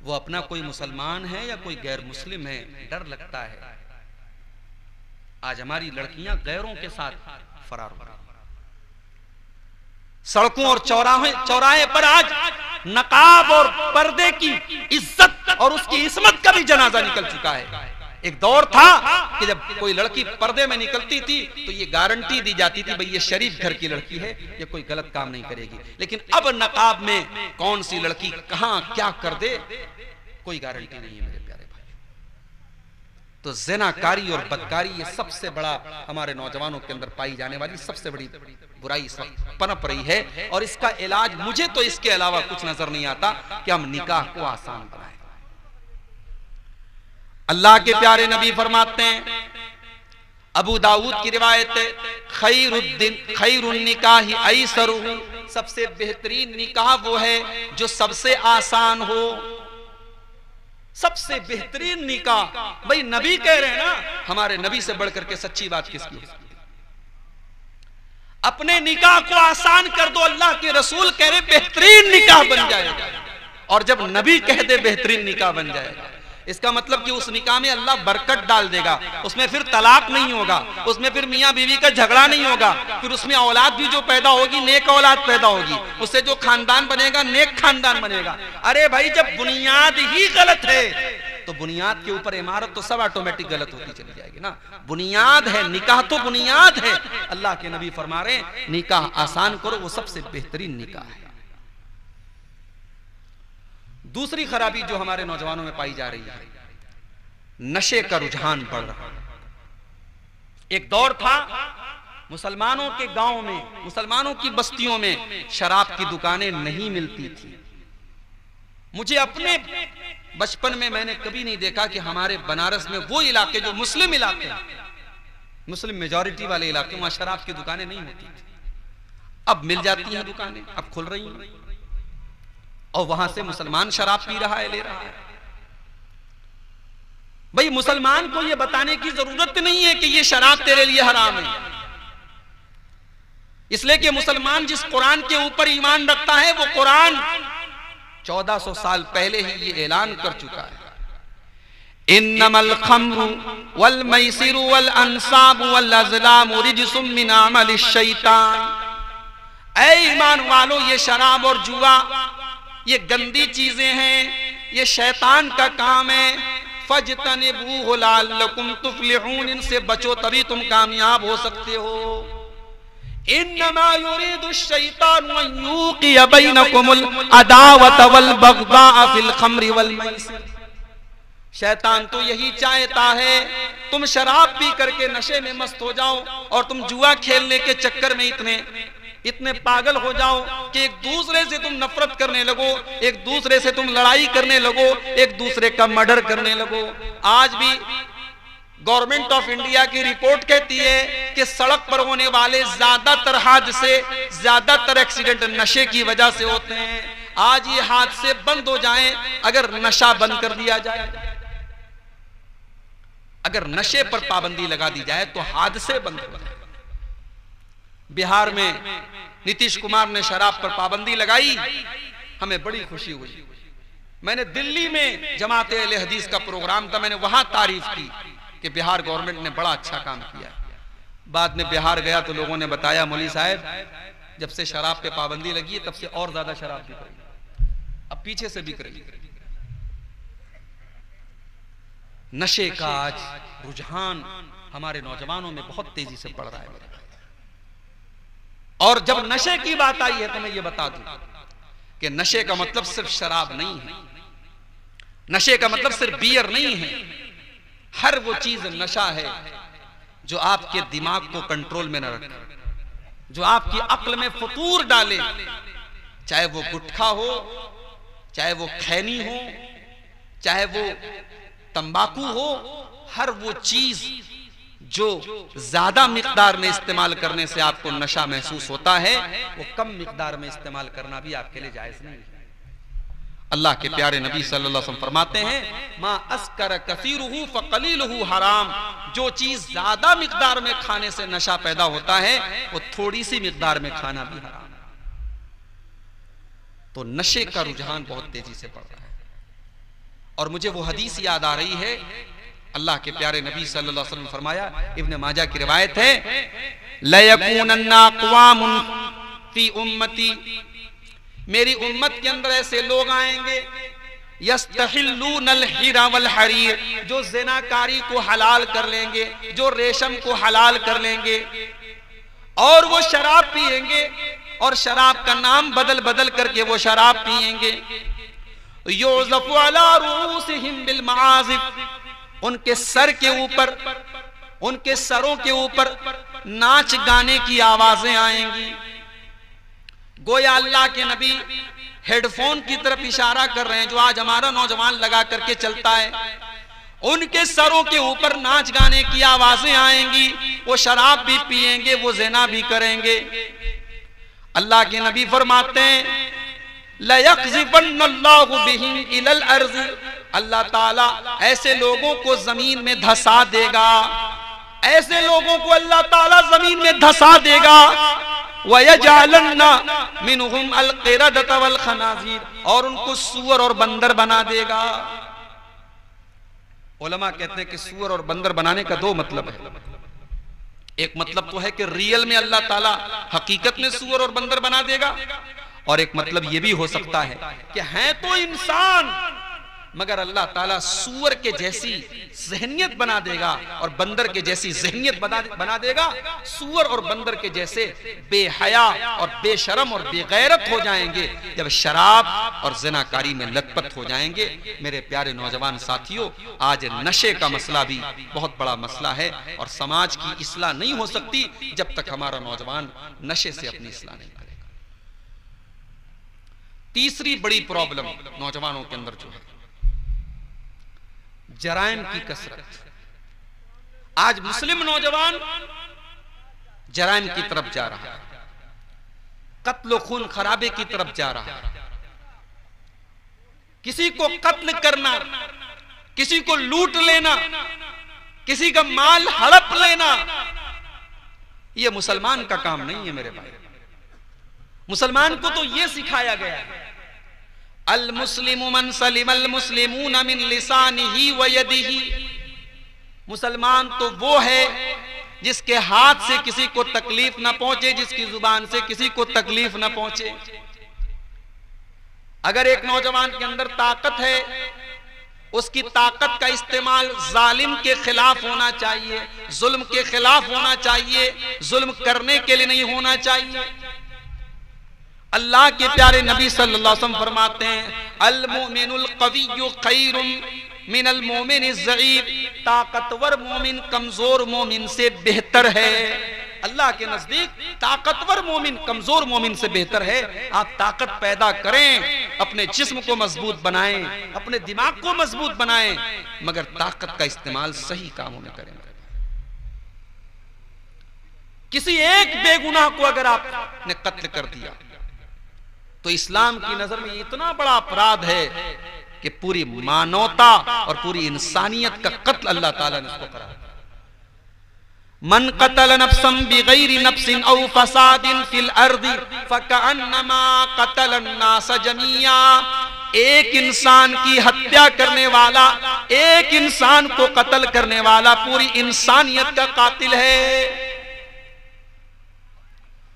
Speaker 1: वो अपना कोई मुसलमान है या कोई गैर मुस्लिम है, डर लगता है। आज हमारी लड़कियां गैरों के साथ फरार हो रही। सड़कों और चौराहे पर आज नकाब और पर्दे की इज्जत और उसकी इस्मत का भी जनाजा निकल चुका है। एक दौर था कि जब कोई लड़की पर्दे में निकलती थी तो ये गारंटी दी जाती थी, भाई ये शरीफ घर की लड़की है, ये कोई गलत काम नहीं करेगी। लेकिन अब नकाब में कौन सी लड़की कहां क्या कर दे, कोई गारंटी नहीं है मेरे प्यारे भाई। तो ज़िनाकारी और बदकारी ये सबसे बड़ा हमारे नौजवानों के अंदर पाई जाने वाली सबसे बड़ी बुराई इस वक्त पनप रही है। और इसका इलाज मुझे तो इसके अलावा कुछ नजर नहीं आता कि हम निकाह को आसान बनाएं। अल्लाह के प्यारे नबी फरमाते हैं, अबू दाऊद की रिवायत है, खैरुन निकाह ऐसरुहु, सबसे बेहतरीन निकाह वो है जो सबसे आसान हो। सबसे बेहतरीन निकाह, भाई नबी कह रहे हैं ना, हमारे नबी से बढ़कर के सच्ची बात किसकी है? अपने निकाह को आसान कर दो। अल्लाह के रसूल कह रहे बेहतरीन निकाह बन जाएगा, और जब नबी कह दे बेहतरीन निकाह बन जाएगा, इसका मतलब कि उस निकाह में अल्लाह बरकत डाल देगा। उसमें फिर तलाक नहीं होगा, उसमें फिर मियाँ बीवी का झगड़ा नहीं होगा, फिर उसमें औलाद भी जो पैदा होगी नेक औलाद पैदा होगी, उससे जो खानदान बनेगा नेक खानदान बनेगा। अरे भाई जब बुनियाद ही गलत है तो बुनियाद के ऊपर इमारत तो सब ऑटोमेटिक गलत होती चली जाएगी ना। बुनियाद है, निकाह तो बुनियाद है। अल्लाह के नबी फरमा रहे हैं निकाह आसान करो, वो सबसे बेहतरीन निकाह है। दूसरी खराबी जो हमारे नौजवानों में पाई जा रही है, नशे का रुझान बढ़ रहा है। एक दौर था मुसलमानों के गांव में, मुसलमानों की बस्तियों में शराब की दुकानें नहीं मिलती थी। मुझे अपने बचपन में मैंने कभी नहीं देखा कि हमारे बनारस में वो इलाके जो मुस्लिम इलाके, मुस्लिम मेजॉरिटी वाले इलाके, वहां शराब की दुकानें नहीं होती थी। अब मिल जाती हैं दुकानें, अब खुल रही हैं, और वहां से मुसलमान शराब पी रहा है, ले रहा है। भाई मुसलमान को यह बताने की जरूरत नहीं है कि यह शराब तेरे लिए हराम है, इसलिए कि मुसलमान जिस कुरान के ऊपर ईमान रखता है वो कुरान 1400 साल पहले ही ये ऐलान कर चुका है, इन्नमल खम्रु वल मैसिरु वल अंसाबु वल अज़लामु रिज्सुम मिन अमलिश शैतान। ऐ ईमान वालों, ये शराब और जुआ ये गंदी चीजें हैं, ये शैतान का काम है। फजतनिबूहु लअल्लकुम तुफ्लिहून, इनसे बचो तभी तुम कामयाब हो सकते हो। इन्नमा युरीदु शैतानु अन यूक़िया बैनकुमुल अदावत वल बग़ज़ा फिल खम्रि वल मैसिर। शैतान तो यही चाहता है तुम शराब पी करके नशे में मस्त हो जाओ और तुम जुआ खेलने के चक्कर में इतने पागल हो जाओ कि एक दूसरे से तुम नफरत करने लगो, एक दूसरे से तुम लड़ाई करने लगो, एक दूसरे का मर्डर करने लगो। आज भी गवर्नमेंट ऑफ इंडिया की रिपोर्ट कहती है कि सड़क पर होने वाले ज्यादातर हादसे, ज्यादातर एक्सीडेंट नशे की वजह से होते हैं। आज ये हादसे बंद हो जाएं अगर नशा बंद कर दिया जाए, अगर नशे पर पाबंदी लगा दी जाए तो हादसे बंद हो जाए। बिहार में नीतीश कुमार ने शराब पर पाबंदी लगाई, हमें बड़ी खुशी हुई। मैंने दिल्ली में जमात अहले हदीस का प्रोग्राम था, मैंने वहां तारीफ की कि बिहार गवर्नमेंट ने बड़ा अच्छा काम किया। बाद में बिहार गया तो लोगों ने बताया, मौलवी साहब जब से शराब पे पाबंदी लगी है तब से और ज्यादा शराब बिक रही है, अब पीछे से बिक रही है। नशे का आज रुझान हमारे नौजवानों में बहुत तेजी से बढ़ रहा है। और जब नशे की बात आई है तो मैं ये बता दूं कि नशे का मतलब सिर्फ शराब नहीं है, नशे का मतलब सिर्फ बियर नहीं है। हर वो चीज नशा है जो आपके दिमाग को कंट्रोल में न रखे, जो आपकी अक्ल में फतूर डाले, चाहे वो गुटखा हो, चाहे वो खैनी हो, चाहे वो तंबाकू हो। हर वो चीज जो ज्यादा मिकदार में इस्तेमाल करने से आपको नशा महसूस होता है, वो कम मिकदार में इस्तेमाल करना भी आपके लिए जायज नहीं है। अल्लाह के प्यारे नबी सल्लल्लाहु अलैहि वसल्लम फरमाते हैं, मा अस्कर कसीरुहु फकलीलुहु हराम। जो चीज ज्यादा मिकदार में खाने से नशा पैदा होता है वो थोड़ी सी मिकदार में खाना भी हराम। तो नशे का रुझान बहुत तेजी से बढ़ रहा है। और मुझे वो हदीस याद आ रही है, अल्लाह के प्यारे नबी सल्लल्लाहु अलैहि वसल्लम फरमाया, इब्न माजा की रिवायत है, लयकूनन्ना अक़वामुन फी उम्मती, मेरी उम्मत के अंदर ऐसे लोग आएंगे, यस्तहिल्लूनल हिरा वल हरीर, जो ज़िनाकारी को हलाल कर लेंगे, जो रेशम को हलाल कर लेंगे, और वो शराब पिएंगे और शराब का नाम बदल बदल करके वो शराब पिएंगे। युज़फ़ु अला रूसिहिम बिल मआज़िफ़, उनके सर के ऊपर, उनके सरों के ऊपर नाच गाने की आवाजें आएंगी। गोया अल्लाह के नबी हेडफोन की तरफ इशारा कर रहे हैं, जो आज हमारा नौजवान लगा करके चलता है। उनके सरों के ऊपर नाच गाने की आवाजें आएंगी, वो शराब भी पिएंगे, वो ज़िना भी करेंगे। अल्लाह के नबी फरमाते हैं, लयक़ज़िफ़न्नल्लाहु बिहिम इलल अर्ज़, अल्लाह ताला ऐसे लोगों को जमीन में धसा देगा, ऐसे लोगों को अल्लाह ताला जमीन में धसा देगा। वयजअलन्ना मिनहुम अलक़िरदत वल खनाज़ीर, और उनको सूअर और बंदर बना देगा। उलमा कहते हैं कि सूअर और बंदर बनाने का दो मतलब है। एक मतलब तो है कि रियल में अल्लाह ताला हकीकत में सूअर और बंदर बना देगा, और एक मतलब ये भी हो सकता है कि हैं तो इंसान मगर अल्लाह ताला सूअर के जैसी ज़हनियत बना देगा और बंदर के जैसी ज़हनियत बना देगा। सूअर और बंदर के जैसे बेहया और बेशरम और बेगैरत हो जाएंगे जब शराब और ज़िनाकारी में लतपत हो जाएंगे। मेरे प्यारे नौजवान साथियों, आज नशे का मसला भी बहुत बड़ा मसला है और समाज की इस्लाह नहीं हो सकती जब तक हमारा नौजवान नशे से अपनी इस्लाह नहीं करेगा। तीसरी बड़ी प्रॉब्लम नौजवानों के अंदर जो है, जराइम की कसरत। आज मुस्लिम नौजवान जराइम की तरफ जा रहा है, कत्ल खून खराबे की तरफ जा रहा है। किसी को कत्ल करना, किसी को लूट लेना, किसी का माल हड़प लेना, यह मुसलमान का काम नहीं है मेरे भाई। मुसलमान को तो यह सिखाया गया है, अल मुस्लिमु मन सलिमल मुस्लिमून मिन लिसानिही व यदिही। मुसलमान तो वो है जिसके हाथ से किसी को तकलीफ ना पहुंचे, जिसकी जुबान से किसी को तकलीफ ना पहुंचे। अगर एक नौजवान के अंदर ताकत है, उसकी ताकत का इस्तेमाल जालिम के खिलाफ होना चाहिए, जुल्म के खिलाफ होना चाहिए, जुल्म करने के लिए नहीं होना चाहिए। अल्लाह के प्यारे नबी सल्लल्लाहु अलैहि वसल्लम फरमाते हैं, अल मोमिनुल कविय्यु खैरुम मिनल मोमिनिज़ ज़ईफ़। ताकतवर मोमिन कमजोर मोमिन से बेहतर है। अल्लाह के नजदीक ताकतवर मोमिन कमजोर मोमिन से बेहतर है। आप ताकत पैदा करें, अपने जिस्म को मजबूत बनाएं, अपने दिमाग को मजबूत बनाएं, मगर ताकत का इस्तेमाल सही कामों में करें। किसी एक बेगुनाह को अगर आपने कत्ल कर दिया तो इस्लाम की नजर में इतना बड़ा अपराध है कि पूरी मानवता और पूरी इंसानियत का कत्ल अल्लाह ताला ने इसको करा। मन कतल नफ्सन बिगैरि नफ्सिन औ फसादिन फिल अर्दि फकअन्नमा कतल अन्नास जमीआ। एक इंसान की हत्या करने वाला, एक इंसान को कत्ल करने वाला पूरी इंसानियत का कातिल है।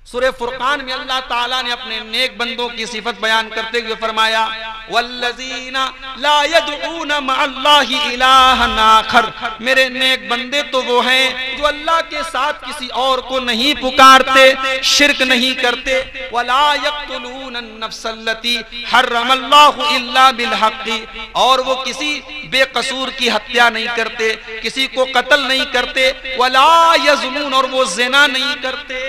Speaker 1: सूरह फुरकान में अल्लाह ताला ने अपने नेक बंदों की सिफत बयान करते हुए फरमाया, वल्लज़ीना ला यदऊना मअल्लाहि इलाहन आखर। मेरे नेक बंदे तो वो हैं जो अल्लाह के साथ किसी और को नहीं पुकारते, शिर्क नहीं करते। वला यक़्तुलून नफ्सल्लती हर्रमल्लाहु इल्ला बिल हक़्क़ि। और वो किसी बेकसूर की हत्या नहीं करते, किसी को कत्ल नहीं करते। वला यज़्नून, और वो ज़िना नहीं करते।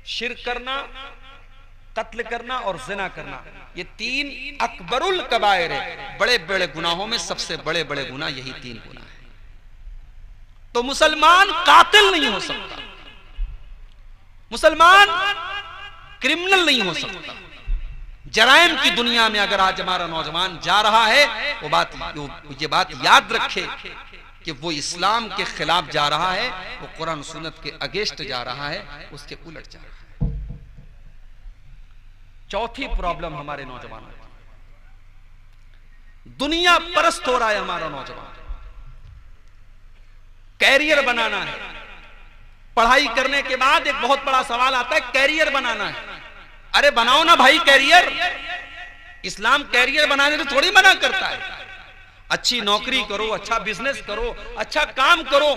Speaker 1: शिर्क करना, कत्ल करना और ज़िना करना, ये तीन अकबरुल कबायर है। बड़े बड़े गुनाहों में सबसे बड़े बड़े गुनाह यही तीन गुनाह है। तो मुसलमान कातिल नहीं हो सकता, मुसलमान क्रिमिनल नहीं हो सकता। जराइम की दुनिया में अगर आज हमारा नौजवान जा रहा है, वो ये बात याद रखे कि वो इस्लाम के खिलाफ जा रहा है, वो कुरान सुन्नत के अगेंस्ट जा रहा है, उसके उलट जा रहा है। चौथी प्रॉब्लम हमारे नौजवानों की, दुनिया परस्त हो रहा है हमारा नौजवान। कैरियर बनाना है, पढ़ाई करने के बाद एक बहुत बड़ा सवाल आता है, कैरियर बनाना है। अरे बनाओ ना भाई कैरियर। इस्लाम कैरियर बनाने से थोड़ी मना करता है। अच्छी नौकरी करो, अच्छा बिजनेस करो, अच्छा काम करो,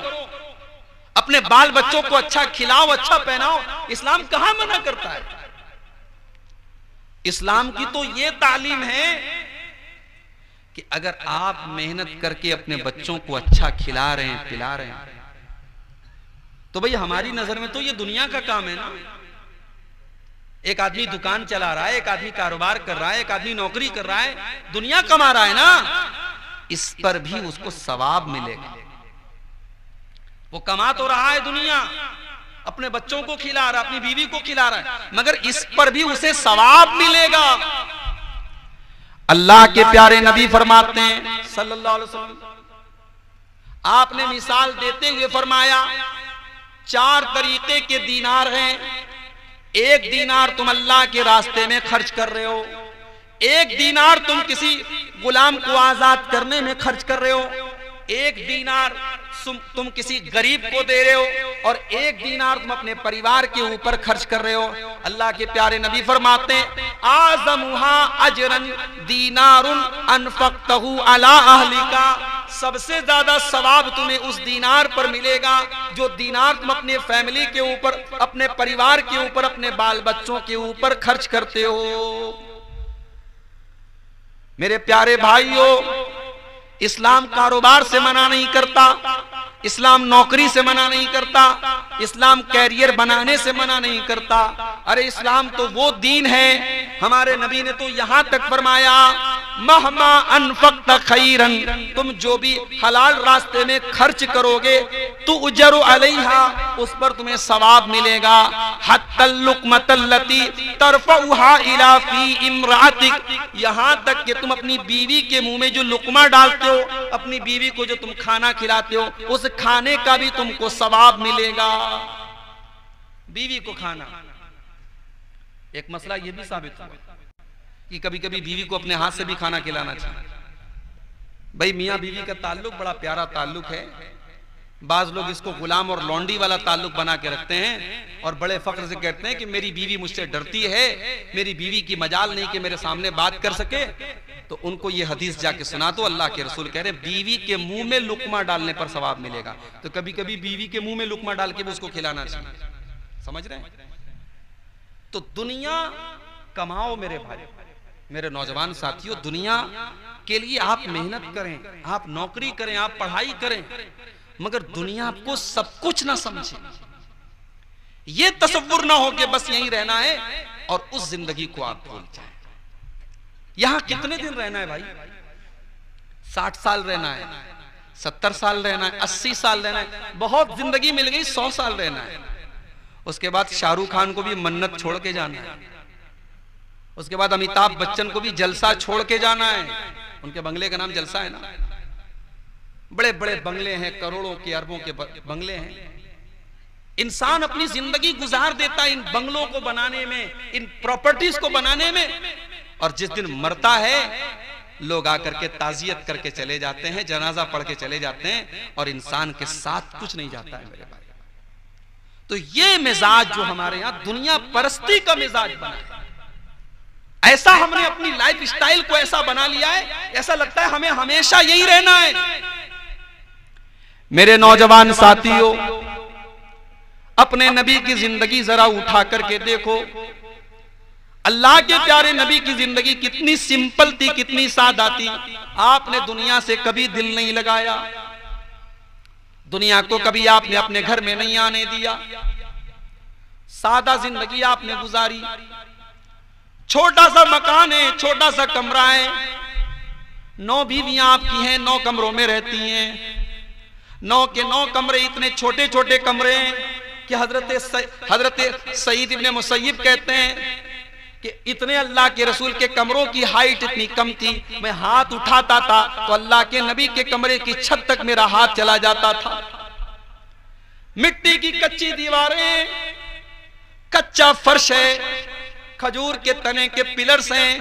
Speaker 1: अपने बाल बच्चों को अच्छा खिलाओ, अच्छा पहनाओ। इस्लाम कहां मना करता है? इस्लाम की तो यह तालीम है कि अगर आप मेहनत करके अपने बच्चों को अच्छा खिला रहे हैं, पिला रहे हैं, तो भाई हमारी नजर में तो ये दुनिया का काम है ना। एक आदमी दुकान चला रहा है, एक आदमी कारोबार कर रहा है, एक आदमी नौकरी कर रहा है, दुनिया कमा रहा है ना, इस पर भी उसको सवाब मिलेगा। वो कमा तो रहा है दुनिया, अपने बच्चों को खिला रहा है, अपनी बीवी को खिला रहा है, मगर इस पर भी उसे सवाब मिलेगा। अल्लाह के प्यारे नबी फरमाते हैं सल्लल्लाहु अलैहि वसल्लम, आपने मिसाल देते हुए फरमाया, 4 तरीके के दीनार हैं। एक दीनार तुम अल्लाह के रास्ते में खर्च कर रहे हो, एक दीनार तुम किसी गुलाम को आजाद करने में खर्च कर रहे हो, एक दीनार तुम किसी गरीब को दे रहे हो और 1 दीनार तुम अपने परिवार के ऊपर खर्च कर रहे हो। अल्लाह के प्यारे नबी फरमाते हैं आज़मुहा अजरन दीनारुन अनफक्तहु अला अहलिका, सबसे ज्यादा सवाब तुम्हें उस दीनार पर मिलेगा जो दीनार तुम अपने फैमिली के ऊपर, अपने परिवार के ऊपर, अपने बाल बच्चों के ऊपर खर्च करते हो। मेरे प्यारे भाइयों, इस्लाम कारोबार से मना नहीं करता, इस्लाम नौकरी से मना नहीं करता, इस्लाम कैरियर बनाने से मना नहीं करता। अरे इस्लाम तो वो दीन है, हमारे नबी ने तो यहां तक फरमाया महमा अनफक्त खैरन, तुम जो भी हलाल रास्ते में खर्च करोगे तो उजरु अलैहा, उस पर तुम्हें सवाब मिलेगा। हत्तल लुकमतल्लती तरफउहा इला फी इमरातिक, यहां तक कि तुम अपनी बीवी के मुंह में जो लुकमा डालते हो, अपनी बीवी को जो तुम खाना खिलाते हो, उस खाने का भी तुमको सवाब मिलेगा। बीवी को खाना, एक मसला यह भी साबित हुआ कि कभी कभी बीवी को अपने हाथ से भी खाना खिलाना चाहिए। भाई मियाँ बीवी का ताल्लुक बड़ा प्यारा ताल्लुक है। बाज लोग इसको गुलाम और लौंडी वाला ताल्लुक बना के रखते हैं और बड़े फख्र से कहते हैं कि मेरी बीवी मुझसे डरती है, मेरी बीवी की मजाल नहीं कि मेरे सामने बात कर सके। तो उनको ये हदीस जाके सुना दो, अल्लाह के रसूल कह रहे हैं बीवी के मुंह में लुकमा डालने पर सवाब मिलेगा। तो कभी कभी बीवी के मुंह में लुकमा डाल के भी उसको खिलाना चाहिए। समझ रहे हैं? तो दुनिया कमाओ मेरे भाई, मेरे नौजवान साथियों, दुनिया के लिए आप मेहनत करें, आप नौकरी करें, आप पढ़ाई करें, मगर दुनिया आपको सब कुछ ना समझे। ये तसव्वुर ना हो कि बस यहीं रहना है और उस जिंदगी को आप भूल जाएं। यहां कितने दिन रहना है भाई? 60 साल रहना है, 70 साल रहना है, 80 साल रहना है, बहुत जिंदगी मिल गई 100 साल रहना है। उसके बाद शाहरुख खान को भी मन्नत छोड़ के जाना है, उसके बाद अमिताभ बच्चन को भी जलसा छोड़ के जाना है। उनके बंगले का नाम जलसा है ना, बड़े बड़े बंगले हैं, करोड़ों के अरबों के बंगले हैं। इंसान अपनी जिंदगी गुजार देता है इन बंगलों को बनाने में, इन प्रॉपर्टीज को बनाने में, और जिस दिन मरता है लोग आकर के ताजियत करके चले जाते हैं, जनाजा पढ़ के चले जाते हैं और इंसान के साथ कुछ नहीं जाता है मेरे भाई। तो ये मिजाज जो हमारे यहां दुनिया परस्ती का मिजाज बना है, ऐसा हमने अपनी लाइफ स्टाइल को ऐसा बना लिया है, ऐसा लगता है हमें हमेशा यही रहना है। मेरे नौजवान साथियों, अपने नबी की जिंदगी जरा उठा करके देखो। अल्लाह के प्यारे नबी की जिंदगी कितनी सिंपल थी, कितनी सादा थी। आपने दुनिया से कभी दिल नहीं लगाया, दुनिया को कभी आपने अपने घर में नहीं आने दिया, सादा जिंदगी आपने गुजारी। छोटा सा मकान है, छोटा सा कमरा है, 9 बीवियां आपकी हैं, 9 कमरों में रहती हैं। 9 के 9 कमरे इतने छोटे छोटे कमरे हैं कि हजरत सईद इब्ने मुसय्यिब कहते हैं कि इतने अल्लाह के रसूल के कमरों की हाइट इतनी कम थी, मैं हाथ उठाता था तो अल्लाह के नबी के कमरे की छत तक मेरा हाथ चला जाता था। मिट्टी की कच्ची दीवारें, कच्चा फर्श है, खजूर के तने के पिलर्स हैं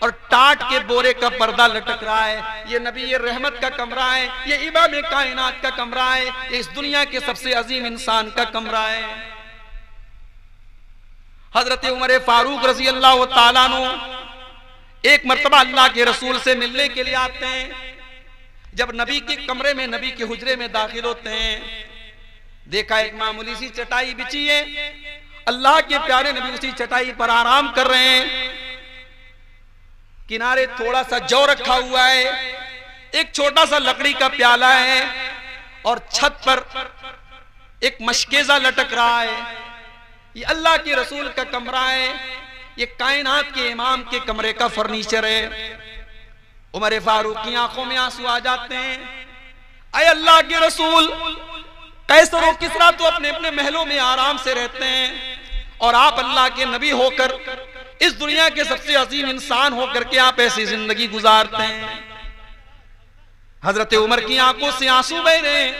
Speaker 1: और टाट के बोरे का पर्दा लटक रहा है। ये नबी ये रहमत का कमरा है, ये इमाम कायनात का कमरा है, ये इस दुनिया के सबसे अजीम इंसान का कमरा है। हजरत उमर फारूक रजी अल्लाह ताला अन्हु एक मर्तबा अल्लाह के रसूल से मिलने के लिए आते हैं। जब नबी के कमरे में, नबी के हुजरे में दाखिल होते हैं, देखा एक मामूली सी चटाई बिछी है, अल्लाह के प्यारे नबी उसी चटाई पर आराम कर रहे हैं। किनारे थोड़ा सा जौ रखा हुआ है, एक छोटा सा लकड़ी का प्याला है और छत पर एक मशकेजा लटक रहा है। ये अल्लाह के रसूल का कमरा है, ये कायनात के इमाम के कमरे का फर्नीचर है। उमर फारूक की आंखों में आंसू आ जाते हैं। अय अल्लाह के रसूल, कैसर और किसरा तो अपने अपने महलों में आराम से रहते हैं और आप अल्लाह के नबी होकर, इस दुनिया के सबसे अजीम इंसान होकर के आप ऐसी जिंदगी गुजारते हैं। हजरत उमर की आंखों से आंसू बह रहे हैं,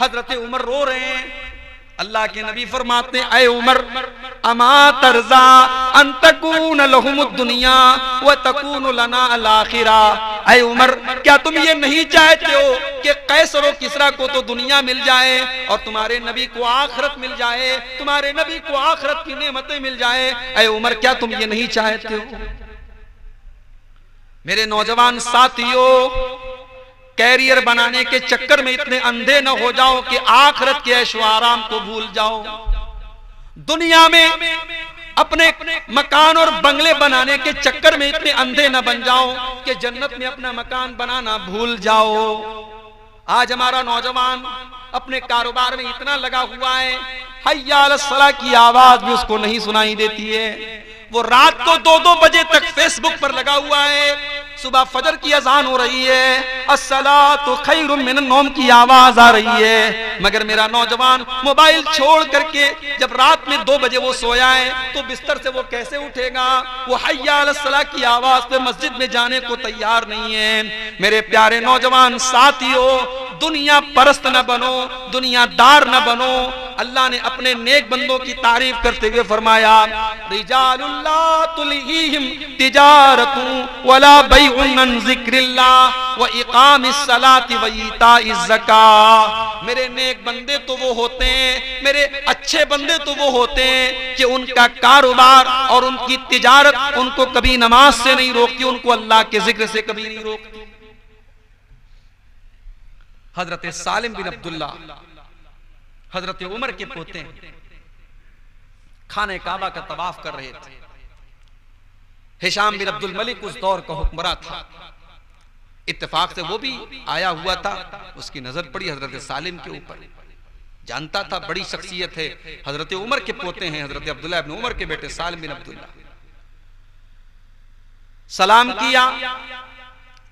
Speaker 1: हजरत उमर रो रहे हैं। अल्लाह के नबी फरमाते हैं, ऐ उमर, अमा तरजा अन तकून लहुमुद दुनिया व तकून लना अल आखिरा। ऐ उमर, क्या तुम ये नहीं चाहते हो कि कैसर और किसरा को तो दुनिया मिल जाए और तुम्हारे नबी को आखिरत मिल जाए, तुम्हारे नबी को आखिरत की नेमतें मिल जाए? ऐ उमर, क्या तुम ये नहीं चाहते हो? मेरे नौजवान साथियों, कैरियर बनाने के चक्कर में इतने अंधे न हो जाओ कि आखिरत के ऐशो आराम को भूल जाओ। दुनिया में अपने मकान और बंगले बनाने के चक्कर में इतने अंधे न बन जाओ कि जन्नत में अपना मकान बनाना भूल जाओ। आज हमारा नौजवान अपने कारोबार में इतना लगा हुआ है, हय्या अलस सलाह की आवाज भी उसको नहीं सुनाई देती है। वो रात को 2-2 बजे तक फेसबुक पर लगा हुआ है, सुबह फजर की अजान हो रही है, अस्सलातु खैरुम मिनन नौम की आवाज आ रही है, मगर मेरा नौजवान मोबाइल छोड़ करके जब रात में 2 बजे वो सोया है तो बिस्तर से वो कैसे उठेगा? वो हय्या अलस सलाह की आवाज पे मस्जिद में जाने को तैयार नहीं है। मेरे प्यारे नौजवान साथियों, दुनिया परस्त न बनो, दुनियादार न बनो। अल्लाह ने अपने नेक बंदों की तारीफ करते हुए फरमाया, रिजालुल्लाह तुलहीहिम तिजारतु वला बैउन अन जिक्रिल्लाह व इकामिस सलाति व ईताइज ज़कात। मेरे नेक बंदे तो वो होते हैं, मेरे अच्छे बंदे तो वो होते हैं कि उनका कारोबार और उनकी तिजारत उनको कभी नमाज से नहीं रोकती, उनको अल्लाह के जिक्र से कभी नहीं रोकती। हजरत सालिम बिन अब्दुल्ला, हजरत उमर के पोते, खाने काबा का तवाफ कर रहे थे। हिशाम बिन अब्दुल मलिक उस दौर का हुक्मरां था, इत्तेफाक से वो भी आया हुआ था। उसकी नजर पड़ी हजरत सालिम के ऊपर, जानता था बड़ी शख्सियत है, हजरत उमर के पोते हैं, हजरत अब्दुल्ला इब्न उमर के बेटे सालिम बिन अब्दुल्ला। सलाम किया,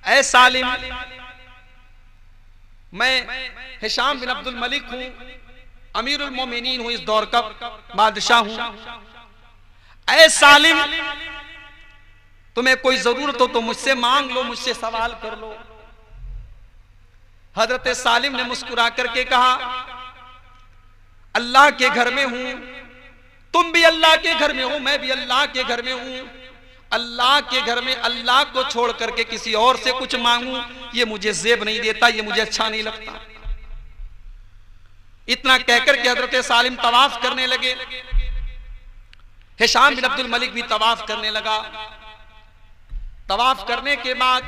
Speaker 1: ऐ सालिम, मैं हिशाम बिन अब्दुल मलिक हूं, अमीरुल मोमिनीन हूं, इस दौर का बादशाह हूं। ऐ सालिम, तुम्हें कोई जरूरत हो तो मुझसे मांग लो, मुझसे सवाल कर लो। हजरत सालिम ने मुस्कुरा करके कहा, अल्लाह के घर में हूं, तुम भी अल्लाह के घर में हो, मैं भी अल्लाह के घर में हूं। अल्लाह के घर में अल्लाह को छोड़ करके किसी और से कुछ मांगूं, ये मुझे जेब नहीं देता, ये मुझे अच्छा नहीं लगता। इतना कहकर के हजरत सालिम तवाफ करने लगे। हिशाम बिन अब्दुल मलिक भी तवाफ करने लगा। तवाफ करने के बाद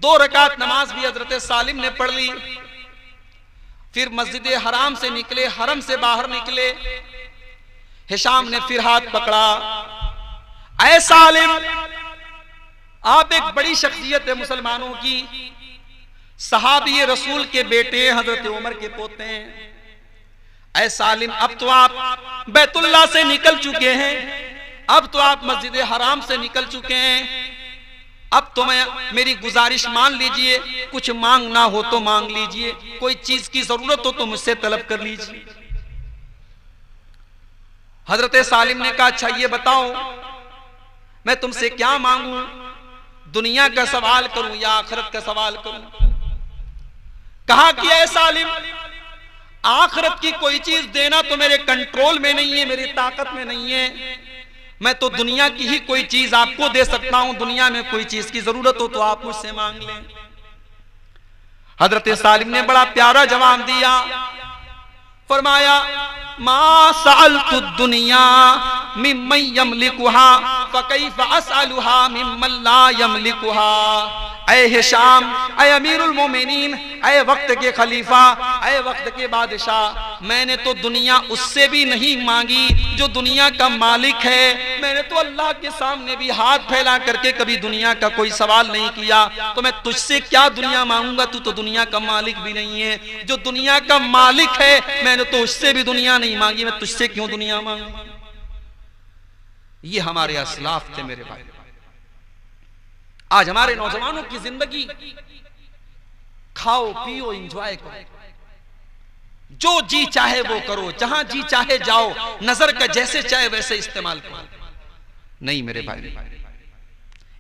Speaker 1: 2 रकात नमाज भी हजरत सालिम ने पढ़ ली। फिर मस्जिद हराम से निकले, हरम से बाहर निकले। हिशाम ने फिर हाथ पकड़ा, ऐ सालिम, आप एक बड़ी शख्सियत है मुसलमानों की, सहाबी रसूल के बेटे, हजरत उमर के पोते हैं। ऐ सालिम, अब तो आप बैतुल्लाह से निकल चुके हैं, अब तो आप मस्जिद हराम से निकल चुके हैं, अब तो मेरी गुजारिश मान लीजिए, कुछ मांगना हो तो मांग लीजिए, कोई चीज की जरूरत हो तो मुझसे तलब कर लीजिए। हजरत सालिम ने कहा, अच्छा ये बताओ मैं तुमसे क्या मांगूं, दुनिया का सवाल करूं या आखिरत का सवाल करूं? कहा कि ऐ सालिम, आखिरत की कोई चीज देना तो मेरे कंट्रोल में नहीं है, मेरी ताकत में नहीं है, मैं तो दुनिया की ही कोई चीज आपको दे सकता हूं। दुनिया में कोई चीज की जरूरत हो तो आप मुझसे मांग लें। हजरत सालिम ने बड़ा प्यारा जवाब दिया, फरमाया, मा सअलतु दुनिया मिम्मन यमलिकुहा फकैफ असअलुहा मिम्मन ला यमलिकुहा। ऐ हिशाम, ऐ अमीरुल मोमिनीन, ऐ वक्त के खलीफा, ऐ वक्त के बादशाह, मैंने तो दुनिया उससे भी नहीं मांगी जो दुनिया का मालिक है। मैंने तो अल्लाह के सामने भी हाथ फैला करके कभी दुनिया का कोई सवाल नहीं किया, तो मैं तुझसे क्या दुनिया मांगूंगा? तू तो दुनिया का मालिक भी नहीं है। जो दुनिया का मालिक है मैंने तो उससे भी दुनिया नहीं मांगी, मैं तुझसे क्यों दुनिया मांगू? ये हमारे असलाफ थे मेरे भाई। आज हमारे नौजवानों की जिंदगी खाओ पियो एंजॉय करो, जो जी चाहे वो करो, जहां जी चाहे जाओ, नजर का जैसे चाहे वैसे इस्तेमाल करो। नहीं मेरे भाई,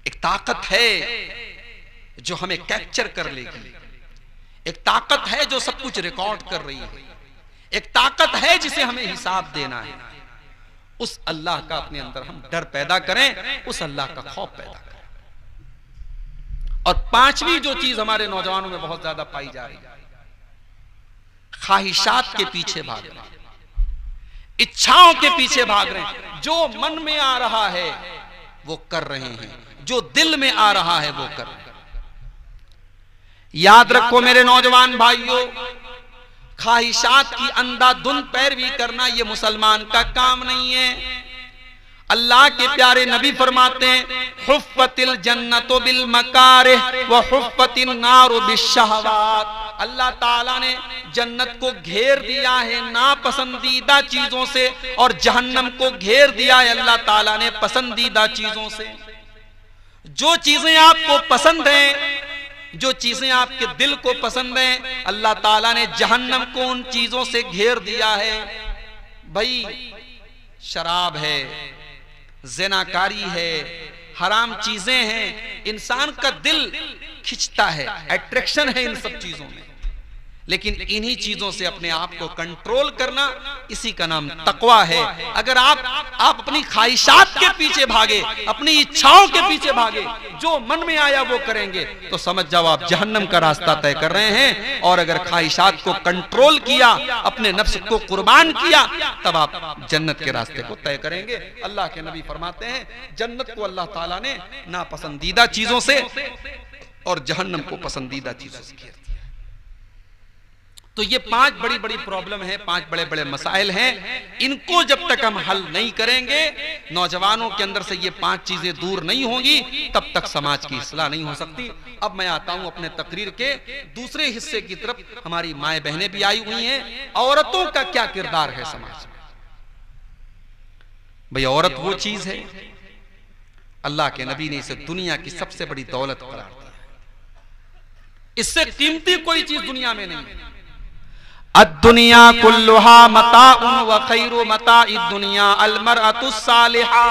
Speaker 1: एक ताकत है जो हमें कैप्चर कर लेगी, एक ताकत है जो सब कुछ रिकॉर्ड कर रही है, एक ताकत है जिसे हमें हिसाब देना है। उस अल्लाह का अपने अंदर हम डर पैदा करें, उस अल्लाह का खौफ पैदा करें।
Speaker 2: और पांचवी जो चीज हमारे नौजवानों में बहुत ज्यादा पाई जा रही है, ख्वाहिशात के पीछे भाग रहे हैं, इच्छाओं के पीछे भाग रहे हैं। जो मन में आ रहा है वो कर रहे हैं, जो दिल में आ रहा है वो कर रहे हैं। याद रखो मेरे नौजवान भाइयों, ख्वाहिशात की अंधाधुंध पैरवी करना ये मुसलमान का काम नहीं है। अल्लाह के प्यारे नबी फरमाते हैं, हुफ़्फ़तिल जन्नतु बिल मकारिह व हुफ़्फ़तिन नारु बिश्शहवात। अल्लाह ताला ने जन्नत को घेर दिया है नापसंदीदा चीजों से, और जहन्नम को घेर दिया है अल्लाह ताला ने पसंदीदा चीजों से। जो चीजें आपको पसंद हैं, जो चीजें आपके दिल को पसंद हैं, अल्लाह ताला ने जहन्नम को उन चीजों से घेर दिया है। भाई शराब है, ज़िनाकारी है, हराम चीजें हैं, इंसान का दिल खिंचता है, अट्रैक्शन है इन सब चीजों में। लेकिन इन्हीं चीजों से अपने आप को कंट्रोल करना, इसी का नाम तकवा है। अगर आप अपनी ख्वाहिशात के पीछे भागे, अपनी इच्छाओं के पीछे भागे, जो मन में आया वो करेंगे, तो समझ जाओ आप जहन्नम का रास्ता तय कर रहे हैं। और अगर ख्वाहिशात को कंट्रोल किया, अपने नफ्स को कुर्बान किया, तब आप जन्नत के रास्ते को तय करेंगे। अल्लाह के नबी फरमाते हैं, जन्नत को अल्लाह ताला ने नापसंदीदा चीजों से और जहन्नम को पसंदीदा चीजों से घेर दिया। तो ये पांच बड़ी बड़ी प्रॉब्लम है, पांच बड़े बड़े मसाइल हैं। इनको जब तक हम हल नहीं करेंगे, नौजवानों के अंदर से ये पांच चीजें दूर नहीं होंगी, तब तक समाज की इस्लाह नहीं हो सकती। अब मैं आता हूं अपने तकरीर के दूसरे हिस्से की तरफ। हमारी माएं बहनें भी आई हुई हैं। औरतों का क्या किरदार है समाज में? भाई औरत वो चीज है, अल्लाह के नबी ने इसे दुनिया की सबसे बड़ी दौलत करार दिया। इससे कीमती कोई चीज दुनिया में नहीं है। अद्दुनिया कुल्लुहा मताउन व खैरु मताइद दुनिया अल मरअतु सालिहा।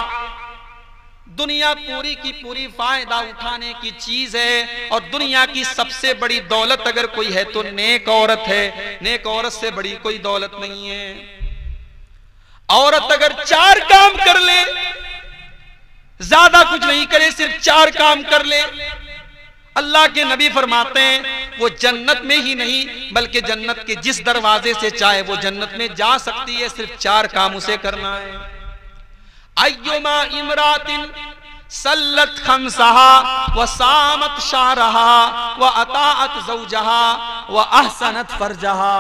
Speaker 2: दुनिया पूरी की पूरी फायदा उठाने की चीज है, और दुनिया की सबसे बड़ी दौलत अगर कोई है तो नेक औरत है। नेक औरत से बड़ी कोई दौलत नहीं है। औरत अगर चार काम कर ले, ज्यादा कुछ नहीं करे, सिर्फ चार काम कर ले, अल्लाह के नबी फरमाते हैं वो जन्नत में ही नहीं बल्कि जन्नत के जिस दरवाजे से चाहे वो जन्नत में जा सकती है। सिर्फ चार काम उसे करना है। अय्युमा इमरातिन सल्लत खमसहा व सामत शारहा व अताअत ज़ौजहा व अहसनत फरजहा।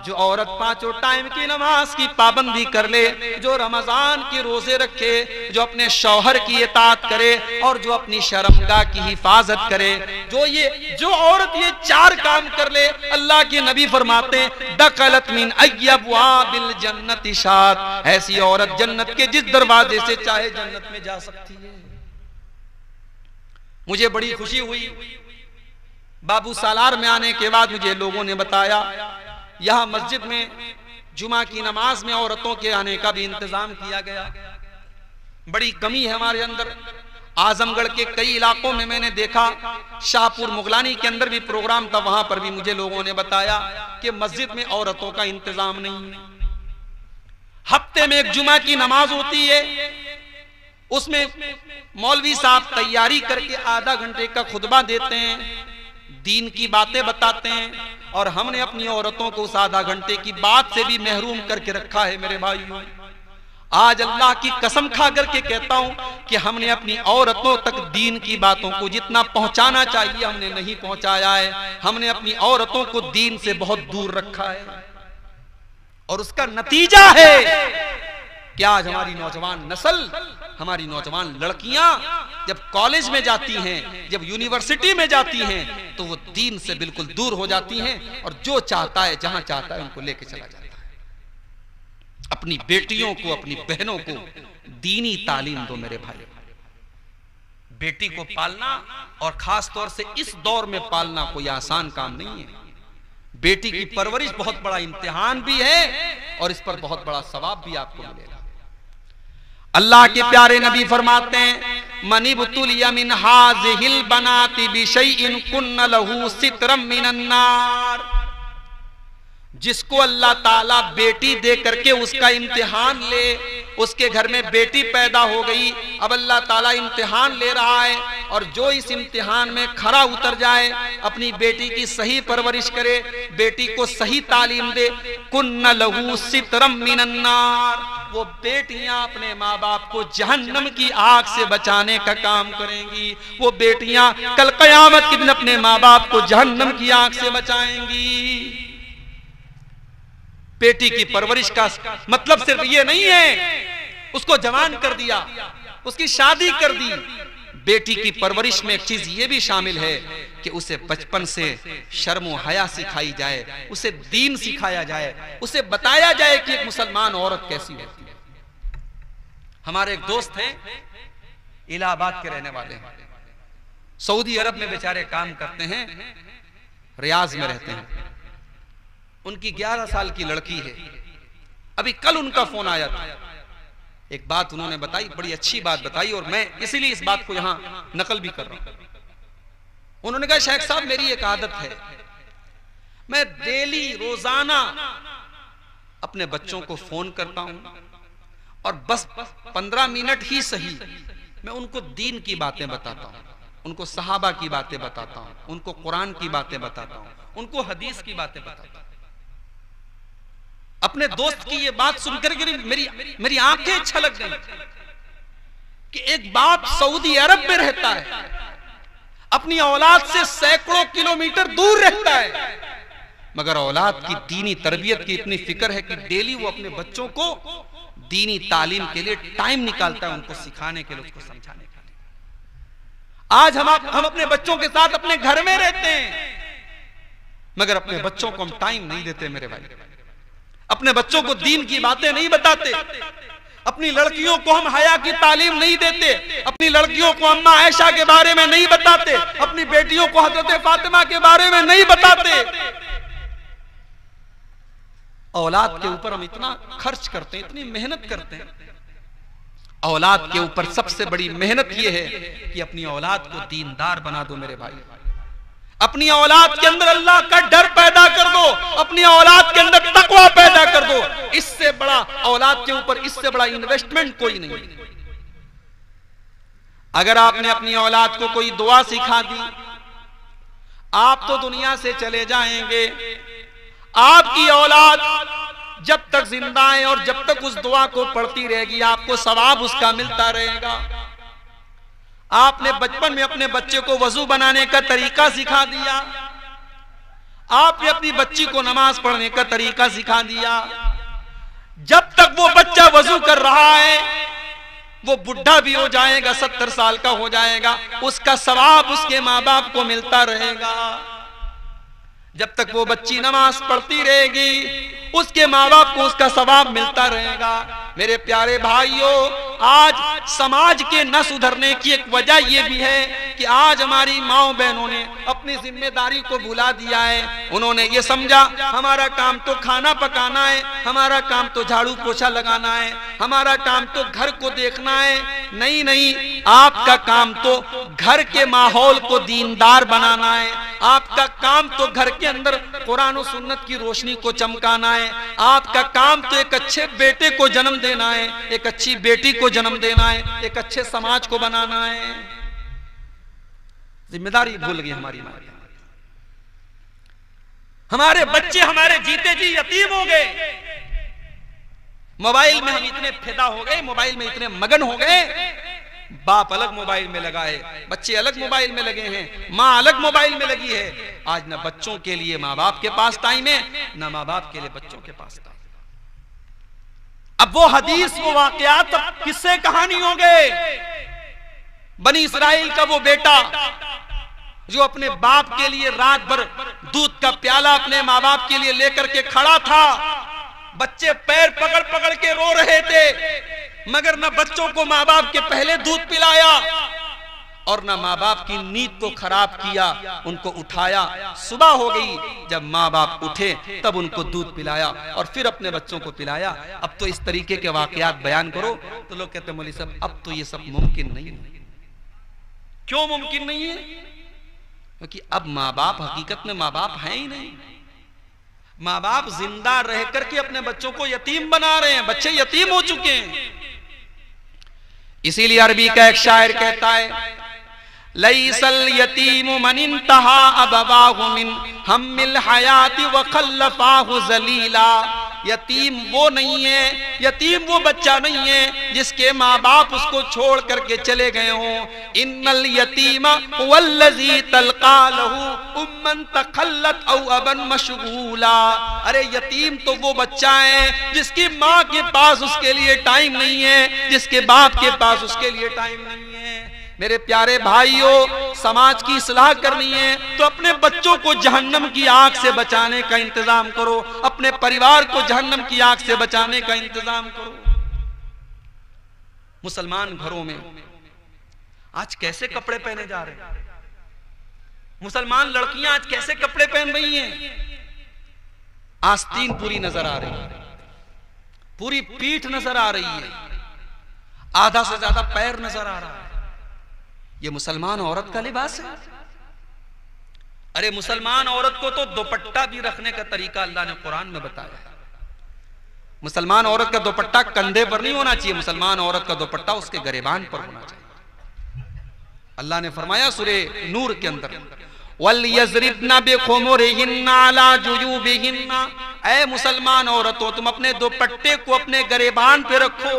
Speaker 2: जो औरत पांचों टाइम की नमाज की पाबंदी कर ले, जो रमजान के रोजे रखे, जो अपने शौहर की इताअत करे और जो अपनी शर्मगाह की हिफाजत करे, जो औरत ये चार काम कर ले, अल्लाह के नबी फरमाते हैं दखलत मिन अय्यबवाबिल जन्नति शात। ऐसी औरत जन्नत के जिस दरवाजे से चाहे जन्नत में जा सकती है। मुझे बड़ी खुशी हुई, बाबू सालार में आने के बाद मुझे लोगों ने बताया यहां मस्जिद में जुमा की नमाज में औरतों के आने का भी इंतजाम किया गया। बड़ी कमी है हमारे अंदर। आजमगढ़ के कई इलाकों में मैंने देखा, शाहपुर मुगलानी के अंदर भी प्रोग्राम था, वहां पर भी मुझे लोगों ने बताया कि मस्जिद में औरतों का इंतजाम नहीं है। हफ्ते में एक जुमा की नमाज होती है, उसमें मौलवी साहब तैयारी करके आधा घंटे का खुतबा देते हैं, दीन की बातें बताते हैं, और हमने अपनी औरतों को उस आधा घंटे की बात से भी महरूम करके रखा है। मेरे भाइयों, आज अल्लाह की कसम खा करके कहता हूं कि हमने अपनी औरतों तक दीन की बातों को जितना पहुंचाना चाहिए हमने नहीं पहुंचाया है। हमने अपनी औरतों को दीन से बहुत दूर रखा है, और उसका नतीजा है कि आज हमारी नौजवान नस्ल, हमारी नौजवान लड़कियां जब कॉलेज में जाती हैं, जब यूनिवर्सिटी में जाती हैं, तो वो दीन से बिल्कुल दूर हो जाती हैं, और जो चाहता है जहां चाहता है उनको लेके चला जाता है। अपनी बेटियों को, अपनी बहनों को दीनी तालीम दो मेरे भाई। बेटी को पालना, और खास तौर से इस दौर में पालना कोई आसान काम नहीं है। बेटी की परवरिश बहुत बड़ा इम्तिहान भी है, और इस पर बहुत बड़ा सवाब भी आपको मिलेगा। अल्लाह के प्यारे नबी फरमाते हैं मनिबतुलिया मिन हाज़िहिल बनाति बिशैइन कुन्न लहू सित्रम मिनन नार। जिसको अल्लाह ताला बेटी दे करके उसका इम्तिहान ले, उसके घर में बेटी पैदा हो गई, अब अल्लाह ताला इम्तिहान ले रहा है, और जो इस इम्तिहान में खरा उतर जाए, अपनी बेटी की सही परवरिश करे, बेटी को सही तालीम दे, कुन्न लहू सितरम मिनन्नार, वो बेटियां अपने माँ बाप को जहन्नम की आग से बचाने का काम करेंगी। वो बेटियां कल क़यामत के दिन अपने माँ बाप को जहन्नम की आग से बचाएंगी। बेटी की परवरिश का मतलब सिर्फ ये नहीं है उसको जवान कर दिया, उसकी शादी कर दी। बेटी की परवरिश में एक चीज ये भी शामिल है कि उसे बचपन से शर्म व हया सिखाई जाए, उसे दीन सिखाया जाए, उसे बताया जाए कि एक मुसलमान औरत कैसी होती है। हमारे एक दोस्त हैं, इलाहाबाद के रहने वाले हैं, सऊदी अरब में बेचारे काम करते हैं, रियाज में रहते हैं। उनकी 11 साल की लड़की है। अभी कल उनका फोन आया था, एक बात उन्होंने बताई, बड़ी अच्छी बात बताई, और मैं इसीलिए इस बात को यहां नकल भी कर रहा हूं। उन्होंने कहा, शेख साहब मेरी एक आदत है, मैं डेली रोजाना अपने बच्चों को फोन करता हूं और बस 15 मिनट ही सही मैं उनको दीन की बातें बताता हूं, उनको सहाबा की बातें बताता हूं, उनको कुरान की बातें बताता हूं, उनको हदीस की बातें बताता हूं। अपने दोस्त की ये बात सुनकर के मेरी आंखें छलक गई कि एक बाप सऊदी अरब में रहता है, अपनी औलाद से सैकड़ों किलोमीटर दूर रहता है, मगर औलाद की दीनी तरबियत की इतनी फिक्र है कि डेली वो अपने बच्चों को दीनी तालीम के लिए टाइम निकालता है, उनको सिखाने के लिए, उसको समझाने के लिए। आज हम अपने बच्चों के साथ अपने घर में रहते हैं, मगर अपने बच्चों को हम टाइम नहीं देते मेरे भाई, अपने बच्चों को दीन की बातें नहीं बताते, अपनी लड़कियों को हम हया की तालीम नहीं देते, अपनी लड़कियों को अम्मा आयशा के बारे में नहीं बताते, अपनी बेटियों को हजरत फातिमा के बारे में नहीं बताते। औलाद के ऊपर हम इतना खर्च करते हैं, इतनी मेहनत करते हैं। औलाद के ऊपर सबसे बड़ी मेहनत यह है कि अपनी औलाद को दीनदार बना दो मेरे भाई, अपनी औलाद के अंदर अल्लाह का डर पैदा कर दो, अपनी औलाद के अंदर तकवा पैदा कर दो। इससे बड़ा औलाद के ऊपर, इससे बड़ा इन्वेस्टमेंट कोई नहीं। अगर आपने अपनी औलाद को कोई दुआ सिखा दी, आप तो दुनिया से चले जाएंगे, आपकी औलाद जब तक जिंदा है और जब तक उस दुआ को पढ़ती रहेगी, आपको सवाब उसका मिलता रहेगा। आपने बचपन में अपने बच्चे को वजू बनाने का तरीका सिखा दिया, आपने अपनी बच्ची को नमाज पढ़ने का तरीका सिखा दिया, जब तक वो बच्चा वजू कर रहा है, वो बुढ़ा भी हो जाएगा, 70 साल का हो जाएगा, उसका सवाब उसके माँ बाप को मिलता रहेगा। जब तक वो बच्ची नमाज पढ़ती रहेगी, उसके माँ बाप को उसका सवाब मिलता रहेगा। मेरे प्यारे भाइयों, आज समाज के न सुधरने की एक वजह यह भी है कि आज हमारी माओ बहनों ने अपनी जिम्मेदारी को भुला दिया है। उन्होंने ये समझा हमारा काम तो खाना पकाना है, हमारा काम तो झाड़ू पोछा लगाना है, हमारा काम तो घर को देखना है। नहीं नहीं, आपका काम तो घर के माहौल को दीनदार बनाना है, आपका काम तो घर के अंदर कुरान और सुन्नत की रोशनी को चमकाना है, आपका काम तो एक अच्छे बेटे को जन्म देना है, एक अच्छी बेटी को जन्म देना है, एक अच्छे समाज को बनाना है। जिम्मेदारी भूल गई हमारी माँ। हमारे बच्चे हमारे जीते जी यतीम हो गए, मोबाइल में हम इतने फिदा हो गए, मोबाइल में इतने मगन हो गए। बाप अलग मोबाइल में लगा है, बच्चे अलग मोबाइल में लगे हैं, माँ अलग मोबाइल में लगी है। आज न बच्चों के लिए माँ बाप के पास टाइम है, न माँ बाप के लिए बच्चों के पास टाइम। अब वो हदीस, वो वाकयात, किस्से कहानी हो गए। बनी इस्राइल का वो बेटा जो अपने बाप के लिए रात भर दूध का प्याला अपने माँ बाप के लिए लेकर के खड़ा था, बच्चे पैर पकड़ पकड़ के रो रहे थे, मगर न बच्चों को माँ बाप के पहले दूध पिलाया और न माँ बाप की नींद को खराब किया, उनको उठाया। सुबह हो गई, जब माँ बाप उठे तब उनको दूध पिलाया और फिर अपने बच्चों को पिलाया। अब तो इस तरीके के वाकयात बयान करो तो लोग कहते हैं मौलवी साहब अब तो ये सब मुमकिन नहीं है। क्यों मुमकिन नहीं है? क्योंकि अब माँ बाप हकीकत में माँ बाप हैं ही नहीं। माँ बाप जिंदा रह करके अपने बच्चों को यतीम बना रहे हैं, बच्चे यतीम हो चुके हैं। इसीलिए अरबी का एक शायर कहता है, लैसल यतीमु मन इंतहा अबवाहु मिन हम्मिल हयाती व खल्लफाहु जलीला। यतीम वो नहीं है, यतीम वो बच्चा नहीं है जिसके माँ बाप उसको छोड़ करके चले गए हों। इन्नल यतीमा वल्लज़ी तल्का लहू उम्मन तखल्लत औ अबन मशगूला। अरे यतीम तो वो बच्चा है जिसकी माँ के पास उसके लिए टाइम नहीं है, जिसके बाप के पास उसके लिए टाइम नहीं है। मेरे प्यारे भाइयों, समाज की इस्लाह करनी है तो अपने बच्चों को जहन्नम की आग से बचाने का इंतजाम करो, अपने परिवार को जहन्नम की आग से बचाने का इंतजाम करो। मुसलमान घरों में आज कैसे कपड़े पहने जा रहे हैं, मुसलमान लड़कियां आज कैसे कपड़े पहन रही हैं। आस्तीन पूरी नजर आ रही है, पूरी पीठ नजर आ रही है, आधा से ज्यादा पैर नजर आ रहा है। ये मुसलमान औरत का लिबास है। अरे मुसलमान औरत को तो दुपट्टा भी रखने का तरीका अल्लाह ने कुरान में बताया है। मुसलमान औरत का दुपट्टा कंधे पर नहीं होना चाहिए, मुसलमान औरत का दुपट्टा उसके गरेबान पर होना चाहिए। अल्लाह ने फरमाया सूरे नूर के अंदर, वल यज़रिबना बिखुमुरिहिन्ना अला जुयूबिहिन्ना। ऐ मुसलमान औरतों, तुम अपने दुपट्टे को अपने गरेबान पे रखो।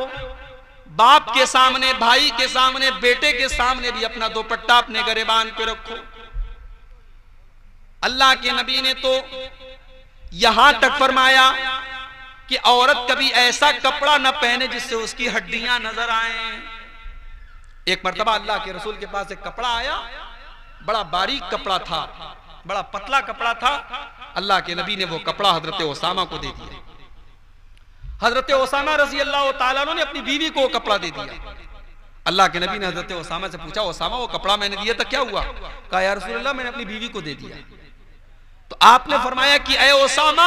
Speaker 2: बाप के सामने, भाई के सामने, बेटे के सामने भी अपना दुपट्टा अपने गरेबान पे रखो। अल्लाह के नबी ने तो यहां तक फरमाया कि औरत कभी ऐसा कपड़ा न पहने जिससे उसकी हड्डियां नजर आए। एक मर्तबा अल्लाह के रसूल के पास एक कपड़ा आया, बड़ा बारीक कपड़ा था, बड़ा पतला कपड़ा था। अल्लाह के नबी ने वो कपड़ा हजरत ओसामा को दे दिया। हजरत ओसामा रजी अल्लाह तआला अन्हु ने अपनी बीवी को कपड़ा दे दिया। अल्लाह के नबी ने हजरत ओसामा से पूछा, ओसामा वो कपड़ा मैंने दिया था क्या हुआ? कहा या रसूल अल्लाह, मैंने अपनी बीवी को दे दिया। तो आपने फरमाया कि ऐ ओसामा,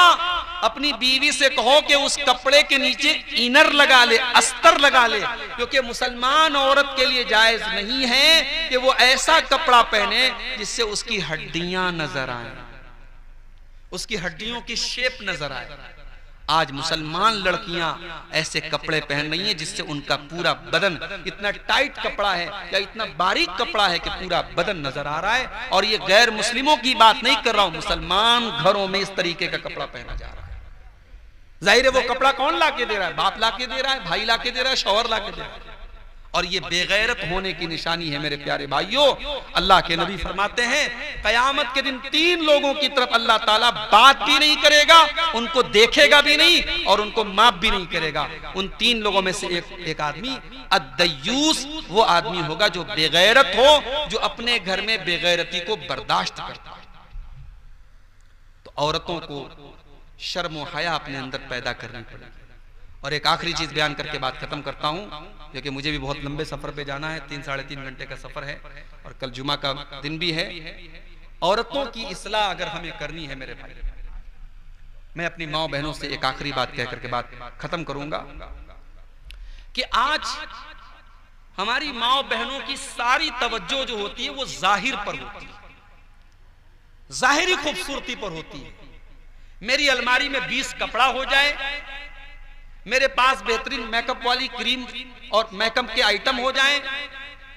Speaker 2: अपनी बीवी से कहो कि उस कपड़े के नीचे इनर लगा ले, अस्तर लगा ले, क्योंकि मुसलमान औरत के लिए जायज नहीं है कि वो ऐसा कपड़ा पहने जिससे उसकी हड्डियां नजर आए, उसकी हड्डियों की शेप नजर आए। आज मुसलमान लड़कियां ऐसे कपड़े पहन रही हैं जिससे उनका पूरा बदन, इतना टाइट कपड़ा है या इतना बारीक कपड़ा है कि पूरा बदन नजर आ रहा है। और ये गैर मुस्लिमों की बात नहीं कर रहा हूं, मुसलमान घरों में इस तरीके का कपड़ा पहना जा रहा है। जाहिर है वो कपड़ा कौन लाके दे रहा है? बाप लाके दे रहा है, भाई लाके दे रहा है, शौहर लाके दे रहा है। और ये बेगैरत होने की निशानी है मेरे प्यारे भाइयों। अल्लाह के नबी फरमाते हैं, कयामत के दिन 3 लोगों की तरफ अल्लाह ताला बात भी नहीं करेगा, उनको देखेगा भी नहीं और उनको माफ भी नहीं करेगा। उन 3 लोगों में से एक आदमी अद्दयूस, वो आदमी होगा जो बेगैरत हो, जो अपने घर में बेगैरती को बर्दाश्त करता है। तो औरतों को शर्म और हया अपने अंदर पैदा करनी पड़ेगी। और एक आखिरी चीज बयान करके बात खत्म करता हूं, क्योंकि मुझे भी बहुत लंबे सफर पे जाना है, 3-3.5 घंटे का सफर है और कल जुमा का दिन भी है। औरतों की इस्लाह अगर हमें करनी है मेरे भाई, मैं अपनी माँ बहनों से एक आखिरी बात कह करके बात खत्म करूंगा कि आज हमारी माँ बहनों की सारी तवज्जो जो होती है वो जाहिर पर होती है, जाहिरी खूबसूरती पर होती है। मेरी अलमारी में 20 कपड़ा हो जाए, मेरे पास बेहतरीन मेकअप वाली क्रीम और मेकअप के आइटम हो जाएं,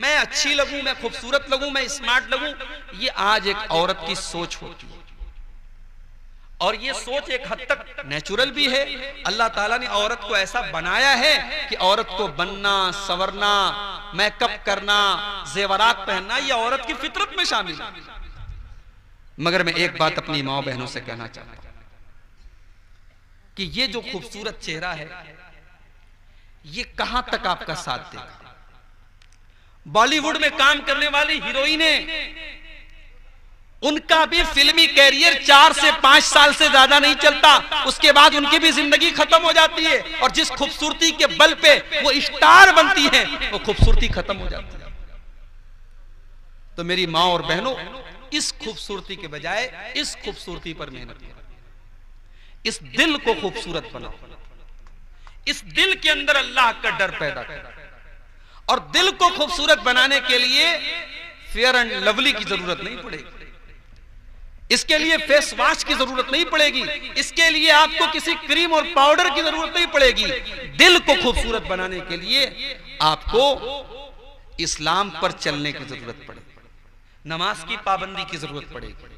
Speaker 2: मैं अच्छी लगूं, मैं खूबसूरत लगूं, मैं स्मार्ट लगूं, ये आज एक औरत की सोच होती है। और ये सोच एक हद तक नेचुरल भी है। अल्लाह ताला ने औरत को ऐसा बनाया है कि औरत को बनना, संवरना, मेकअप करना, जेवरात पहनना, ये औरत की फितरत में शामिल है। मगर मैं एक बात अपनी माँ बहनों से कहना चाहता हूं कि ये जो खूबसूरत चेहरा है, ये कहां तक आपका साथ देगा। बॉलीवुड में काम करने वाली हीरोइनें, उनका भी फिल्मी कैरियर 4 से 5 साल से ज्यादा नहीं चलता, उसके बाद उनकी भी जिंदगी खत्म हो जाती है। और जिस खूबसूरती के बल पे वो स्टार बनती हैं, वो खूबसूरती खत्म हो जाती है। तो मेरी माँ और बहनों, इस खूबसूरती के बजाय इस खूबसूरती पर मेहनत करो, इस दिल को खूबसूरत बनाओ, इस दिल के अंदर अल्लाह का डर पैदा करो। और दिल को खूबसूरत बनाने के लिए फेयर एंड लवली की जरूरत नहीं पड़ेगी। इसके लिए फेस वॉश की जरूरत नहीं पड़ेगी, इसके लिए आपको किसी क्रीम और पाउडर की जरूरत नहीं पड़ेगी। दिल को खूबसूरत बनाने के लिए आपको इस्लाम पर चलने की जरूरत पड़ेगी, नमाज की पाबंदी की जरूरत पड़ेगी,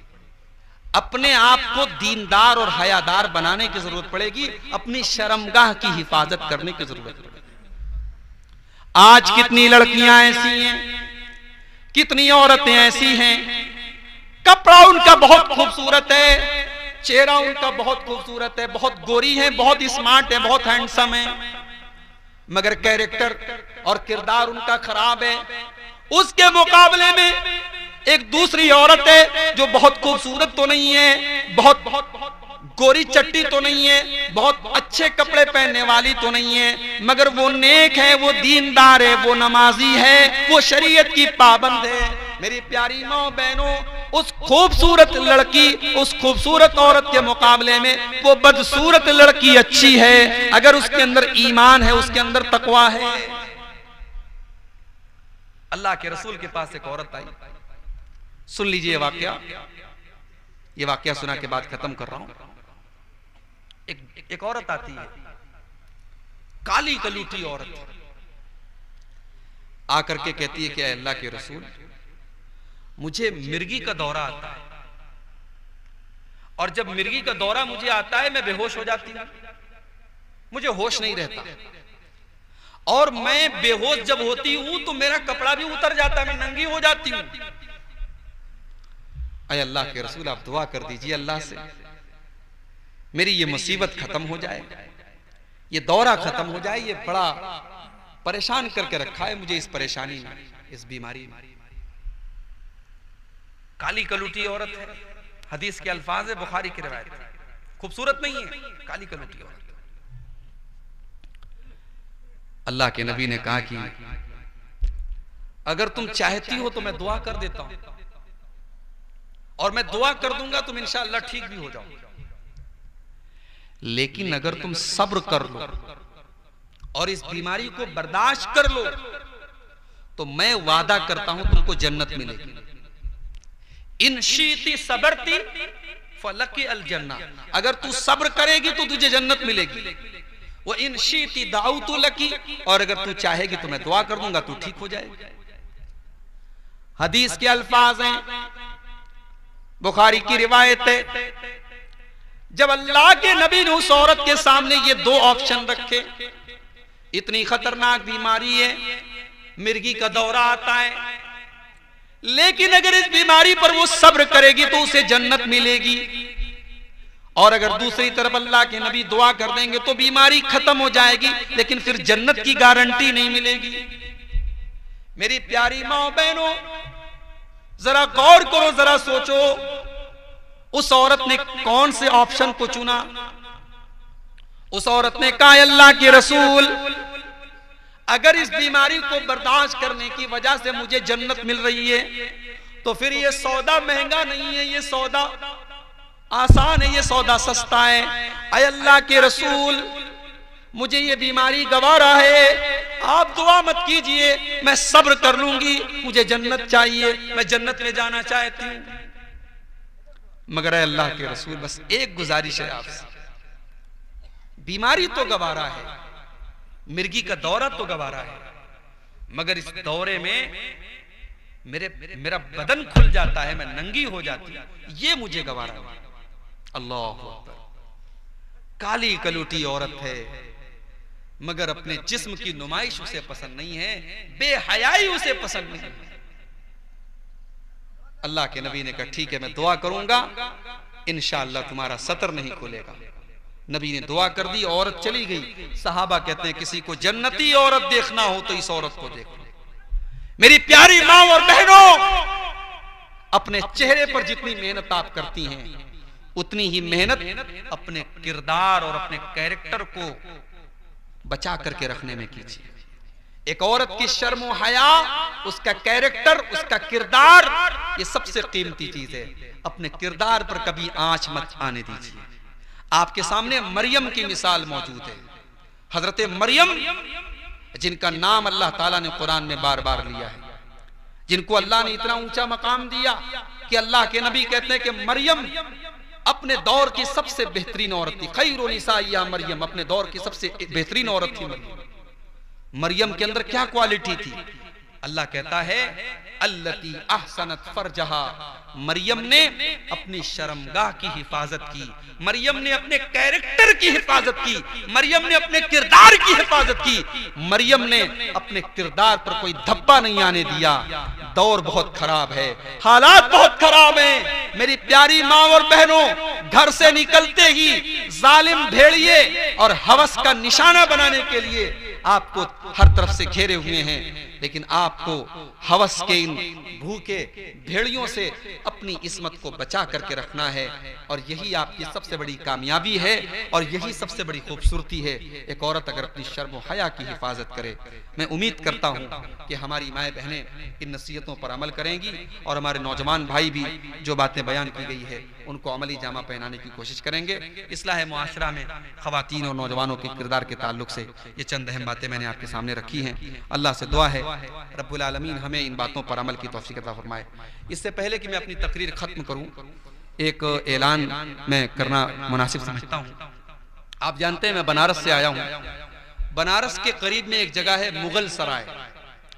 Speaker 2: अपने आप को दीनदार और हयादार बनाने की जरूरत पड़ेगी, अपनी शर्मगाह की हिफाजत करने की जरूरत पड़ेगी। आज कितनी लड़कियां ऐसी हैं, कितनी औरतें ऐसी हैं, कपड़ा उनका बहुत खूबसूरत है, चेहरा उनका बहुत खूबसूरत है, बहुत गोरी है, बहुत स्मार्ट है, बहुत हैंडसम है, मगर कैरेक्टर और किरदार उनका खराब है। उसके मुकाबले में एक दूसरी औरत है जो बहुत खूबसूरत तो नहीं है, बहुत गोरी चट्टी तो नहीं है, बहुत अच्छे कपड़े पहनने वाली तो नहीं है, मगर वो नेक है, वो दीनदार है, वो नमाजी है, वो शरीयत की पाबंद है। मेरी प्यारी माँ बहनों, उस खूबसूरत लड़की, उस खूबसूरत औरत के मुकाबले में वो बदसूरत लड़की अच्छी है, अगर उसके अंदर ईमान है, उसके अंदर तकवा है। अल्लाह के रसूल के पास एक औरत आई, सुन लीजिए वाकया, ये वाकया सुना के बाद खत्म कर रहा हूं। एक औरत आती है, काली कलूटी औरत, आकर के कहती है कि अल्लाह के रसूल, मुझे मिर्गी का दौरा आता है, और जब मिर्गी का दौरा मुझे आता है मैं बेहोश हो जाती हूं, मुझे होश नहीं रहता, और मैं बेहोश जब होती हूं तो मेरा कपड़ा भी उतर जाता है, मैं नंगी हो जाती हूं। अय अल्लाह के रसूल, आप दुआ कर दीजिए अल्लाह से, मेरी ये मुसीबत खत्म हो जाए, ये दौरा खत्म हो जाए, ये बड़ा परेशान करके रखा है मुझे इस परेशानी में, इस बीमारी में। काली कलूटी औरत है, हदीस के अल्फाज है, बुखारी की रिवायत है, खूबसूरत नहीं है, काली कलूटी औरत। अल्लाह के नबी ने कहा कि अगर तुम चाहती हो तो मैं दुआ कर देता हूं, और मैं दुआ कर दूंगा तुम इंशाअल्लाह ठीक भी हो जाओ, लेकिन अगर तुम सब्र कर लो और इस बीमारी को बर्दाश्त कर लो तो मैं वादा करता हूं तुमको जन्नत मिलेगी। इन शीती सबरती फलकी अल जन्ना, अगर तू सब्र करेगी तो तुझे जन्नत मिलेगी। वो इन शीती दाऊतु लकी, और अगर तू चाहेगी तो मैं दुआ कर दूंगा तू ठीक हो जाएगी। हदीस के अल्फाज हैं, बुखारी की रिवायत है, जब अल्लाह के नबी ने उस औरत के सामने ये दो ऑप्शन रखे, इतनी खतरनाक बीमारी है, मिर्गी का दौरा आता है, लेकिन अगर इस बीमारी पर वो सब्र करेगी तो उसे जन्नत मिलेगी, और अगर दूसरी तरफ अल्लाह के नबी दुआ कर देंगे तो बीमारी खत्म हो जाएगी, लेकिन फिर जन्नत की गारंटी नहीं मिलेगी। मेरी प्यारी माँ बहनों, जरा गौर करो, जरा सोचो, उस औरत ने कौन से ऑप्शन को चुना? उस औरत ने कहा, अल्लाह के रसूल, अगर इस बीमारी को बर्दाश्त करने की वजह से मुझे जन्नत मिल रही है तो फिर ये सौदा महंगा नहीं है, ये सौदा आसान है, ये सौदा सस्ता है। अय अल्लाह के रसूल, मुझे ये बीमारी गवारा है, आप दुआ मत कीजिए, मैं सब्र कर लूंगी, मुझे जन्नत चाहिए, मैं जन्नत में जाना चाहती हूं। मगर अल्लाह के रसूल, बस एक गुजारिश है आपसे, बीमारी तो गवारा है, मिर्गी का दौरा तो गवारा है, मगर इस दौरे में मेरा बदन खुल जाता है, मैं नंगी हो जाती हूं, ये मुझे गवारा है। अल्लाह अकबर। काली कलूटी औरत है, मगर अपने जिस्म की नुमाइश उसे पसंद नहीं है, बेहयाई उसे पसंद नहीं है। अल्लाह के नबी ने कहा, ठीक है, मैं दुआ करूंगा, इंशाअल्लाह तुम्हारा सतर नहीं खुलेगा। नबी ने दुआ कर दी, औरत चली गई। सहाबा कहते हैं, किसी को जन्नती औरत देखना हो तो इस औरत को देखो। मेरी प्यारी माँ और बहनों, अपने चेहरे पर जितनी मेहनत आप करती हैं, उतनी ही मेहनत अपने किरदार और अपने कैरेक्टर को बचा करके रखने में कीजिए। एक औरत की शर्म और हया, उसका कैरेक्टर, उसका किरदार, ये सबसे कीमती चीज है। अपने किरदार पर कभी आंच मत आने दीजिए। आपके सामने मरियम की मिसाल मौजूद है। हजरत मरियम, जिनका नाम अल्लाह ताला ने कुरान में बार बार लिया है, जिनको अल्लाह ने इतना ऊंचा मकाम दिया कि अल्लाह के नबी कहते हैं कि मरियम अपने दौर की सबसे बेहतरीन औरत थी। खैरु निसाइया मरियम, अपने दौर की सबसे बेहतरीन औरत थी मरियम। मरियम के अंदर क्या क्वालिटी थी? अल्लाह कहता है अल्लती अहसनत फरजहा, मरियम ने अपनी शर्मगाह की हिफाजत की, मरियम ने अपने कैरेक्टर की हिफाजत की, मरियम ने अपने किरदार की हिफाजत की, मरियम ने अपने किरदार पर कोई धब्बा नहीं आने दिया। दौर बहुत खराब है, हालात बहुत खराब हैं। मेरी प्यारी माँ और बहनों, घर से निकलते ही जालिम भेड़िए और हवस का निशाना बनाने के लिए आपको हर तरफ से घेरे हुए हैं, लेकिन आपको हवस के इन भूखे भेड़ियों से अपनी इस्मत को बचा करके रखना है। और यही आपकी सबसे बड़ी कामयाबी है और यही सबसे बड़ी खूबसूरती है, एक औरत अगर अपनी शर्म और हया की हिफाजत करे। मैं उम्मीद करता हूँ कि हमारी माएँ बहनें इन नसीहतों पर अमल करेंगी और हमारे नौजवान भाई भी जो बातें बयान की गई है उनको अमली जामा पहनाने की कोशिश करेंगे। इस्लाह मुआशरा में ख़वातीन और नौजवानों के किरदार के ताल्लुक से ये चंद अहम बातें मैंने आपके सामने रखी हैं। अल्लाह से दुआ है रब्बुल आलमीन हमें इन बातों पर अमल की तौफीक अता फरमाए। इससे पहले कि मैं अपनी तकरीर खत्म करूं, एक ऐलान मैं करना मुनासिब समझता हूं। आप जानते हैं मैं बनारस से आया हूं। बनारस के करीब में एक जगह है मुगल सराय,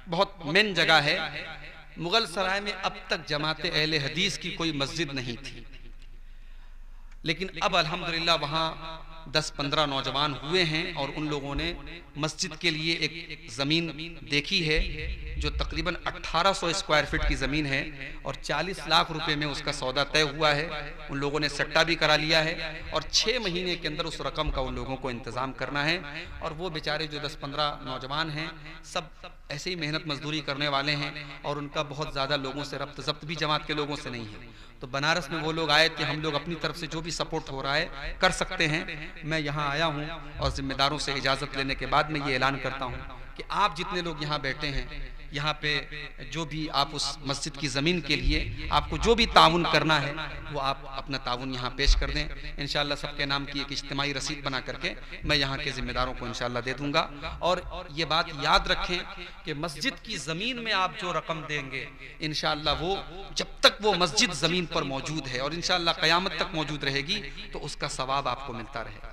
Speaker 2: बहुत मेन जगह है। मुगल सराय में अब तक जमात अहले हदीस की कोई मस्जिद नहीं थी, लेकिन अब अल्हम्दुलिल्लाह वहाँ 10-15 नौजवान हुए हैं और उन लोगों ने मस्जिद के लिए एक ज़मीन देखी है जो तकरीबन 1800 स्क्वायर फीट की ज़मीन है और 40 लाख रुपए में उसका सौदा तय हुआ है। उन लोगों ने सट्टा भी करा लिया है और 6 महीने के अंदर उस रकम का उन लोगों को इंतज़ाम करना है। और वो बेचारे जो 10-15 नौजवान हैं सब ऐसे ही मेहनत मजदूरी करने वाले हैं और उनका बहुत ज़्यादा लोगों से रब्त ज़ब्त भी जमात के लोगों से नहीं है। तो बनारस में वो लोग आए थे, हम लोग अपनी तरफ से जो भी सपोर्ट हो रहा है कर सकते हैं। मैं यहाँ आया हूँ और जिम्मेदारों से इजाज़त लेने के बाद मैं ये ऐलान करता हूँ कि आप जितने लोग यहाँ बैठे हैं, यहाँ पे जो भी आप उस मस्जिद की ज़मीन के लिए आपको जो भी ताउन करना है वो आप अपना ताउन यहाँ पेश कर दें। इंशाअल्लाह सबके नाम की एक इज्तिमाई रसीद बना करके मैं यहाँ के ज़िम्मेदारों को इंशाअल्लाह दे दूँगा। और ये बात याद रखें कि मस्जिद की ज़मीन में आप जो रकम देंगे इंशाअल्लाह वो जब तक वो मस्जिद ज़मीन पर मौजूद है और इंशाअल्लाह क़यामत तक मौजूद रहेगी तो उसका सवाब आपको मिलता रहेगा।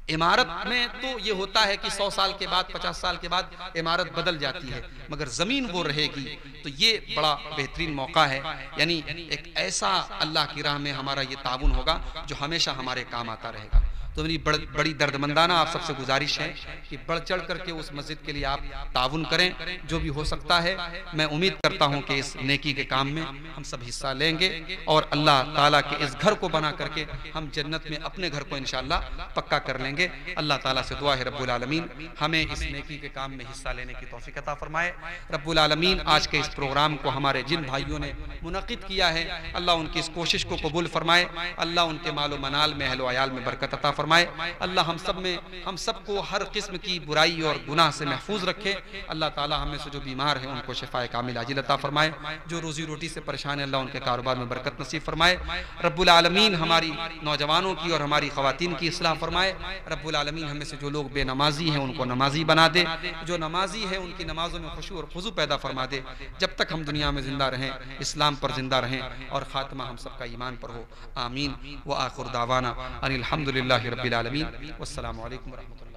Speaker 2: इमारत में तो ये होता है कि 100 साल के बाद 50 साल के बाद इमारत बदल जाती है, मगर ज़मीन वो रहेगी। तो ये बड़ा बेहतरीन मौका है, यानी एक ऐसा अल्लाह की राह में हमारा ये ताउन होगा जो हमेशा हमारे काम आता रहेगा। तो मेरी बड़ी दर्दमंदाना आप सबसे गुजारिश है कि बढ़ चढ़ करके उस मस्जिद के लिए आप ताउन करें, जो भी हो सकता है। मैं उम्मीद करता हूं कि इस नेकी के काम में हम सब हिस्सा लेंगे और अल्लाह ताला के इस घर को बना करके हम जन्नत में अपने घर को इंशाअल्लाह पक्का कर लेंगे। अल्लाह ताला से दुआ है रब्बुल आलमीन हमें इस नेकी के काम में हिस्सा लेने की तौफीक अता फरमाए। रब्बुल आलमीन आज के इस प्रोग्राम को हमारे जिन भाइयों ने मुनक़िद किया है अल्लाह उनकी इस कोशिश को कबूल फरमाए। अल्लाह उनके मालो मनाल में अहलो अयाल में बरकत अता फरमाए। अल्लाह हम सबको हर किस्म की बुराई और गुनाह से महफूज रखे। अल्लाह ताला हमें से जो बीमार है उनको शिफाए कामिल आजिल अता फरमाए, जो रोजी रोटी से परेशान है अल्लाह उनके कारोबार में बरकत नसीब फरमाए। रब्बुल आलमीन हमारी नौजवानों की और हमारी ख़वातीन की इस्लाह फरमाए। रब्बुल आलमीन हमें से जो लोग बेनमाजी हैं उनको नमाजी बना दे, जो नमाजी है उनकी नमाजों में खुशू और खुजू पैदा फरमा दे। जब तक हम दुनिया में जिंदा रहें इस्लाम पर जिंदा रहें और खात्मा हम सबका ईमान पर हो। आमीन व आखिर दावाना अनिल हम्दुलिल्लाहि रब्बिल आलमीन। वस्सलामु अलैकुम व रहमतुल्लाह।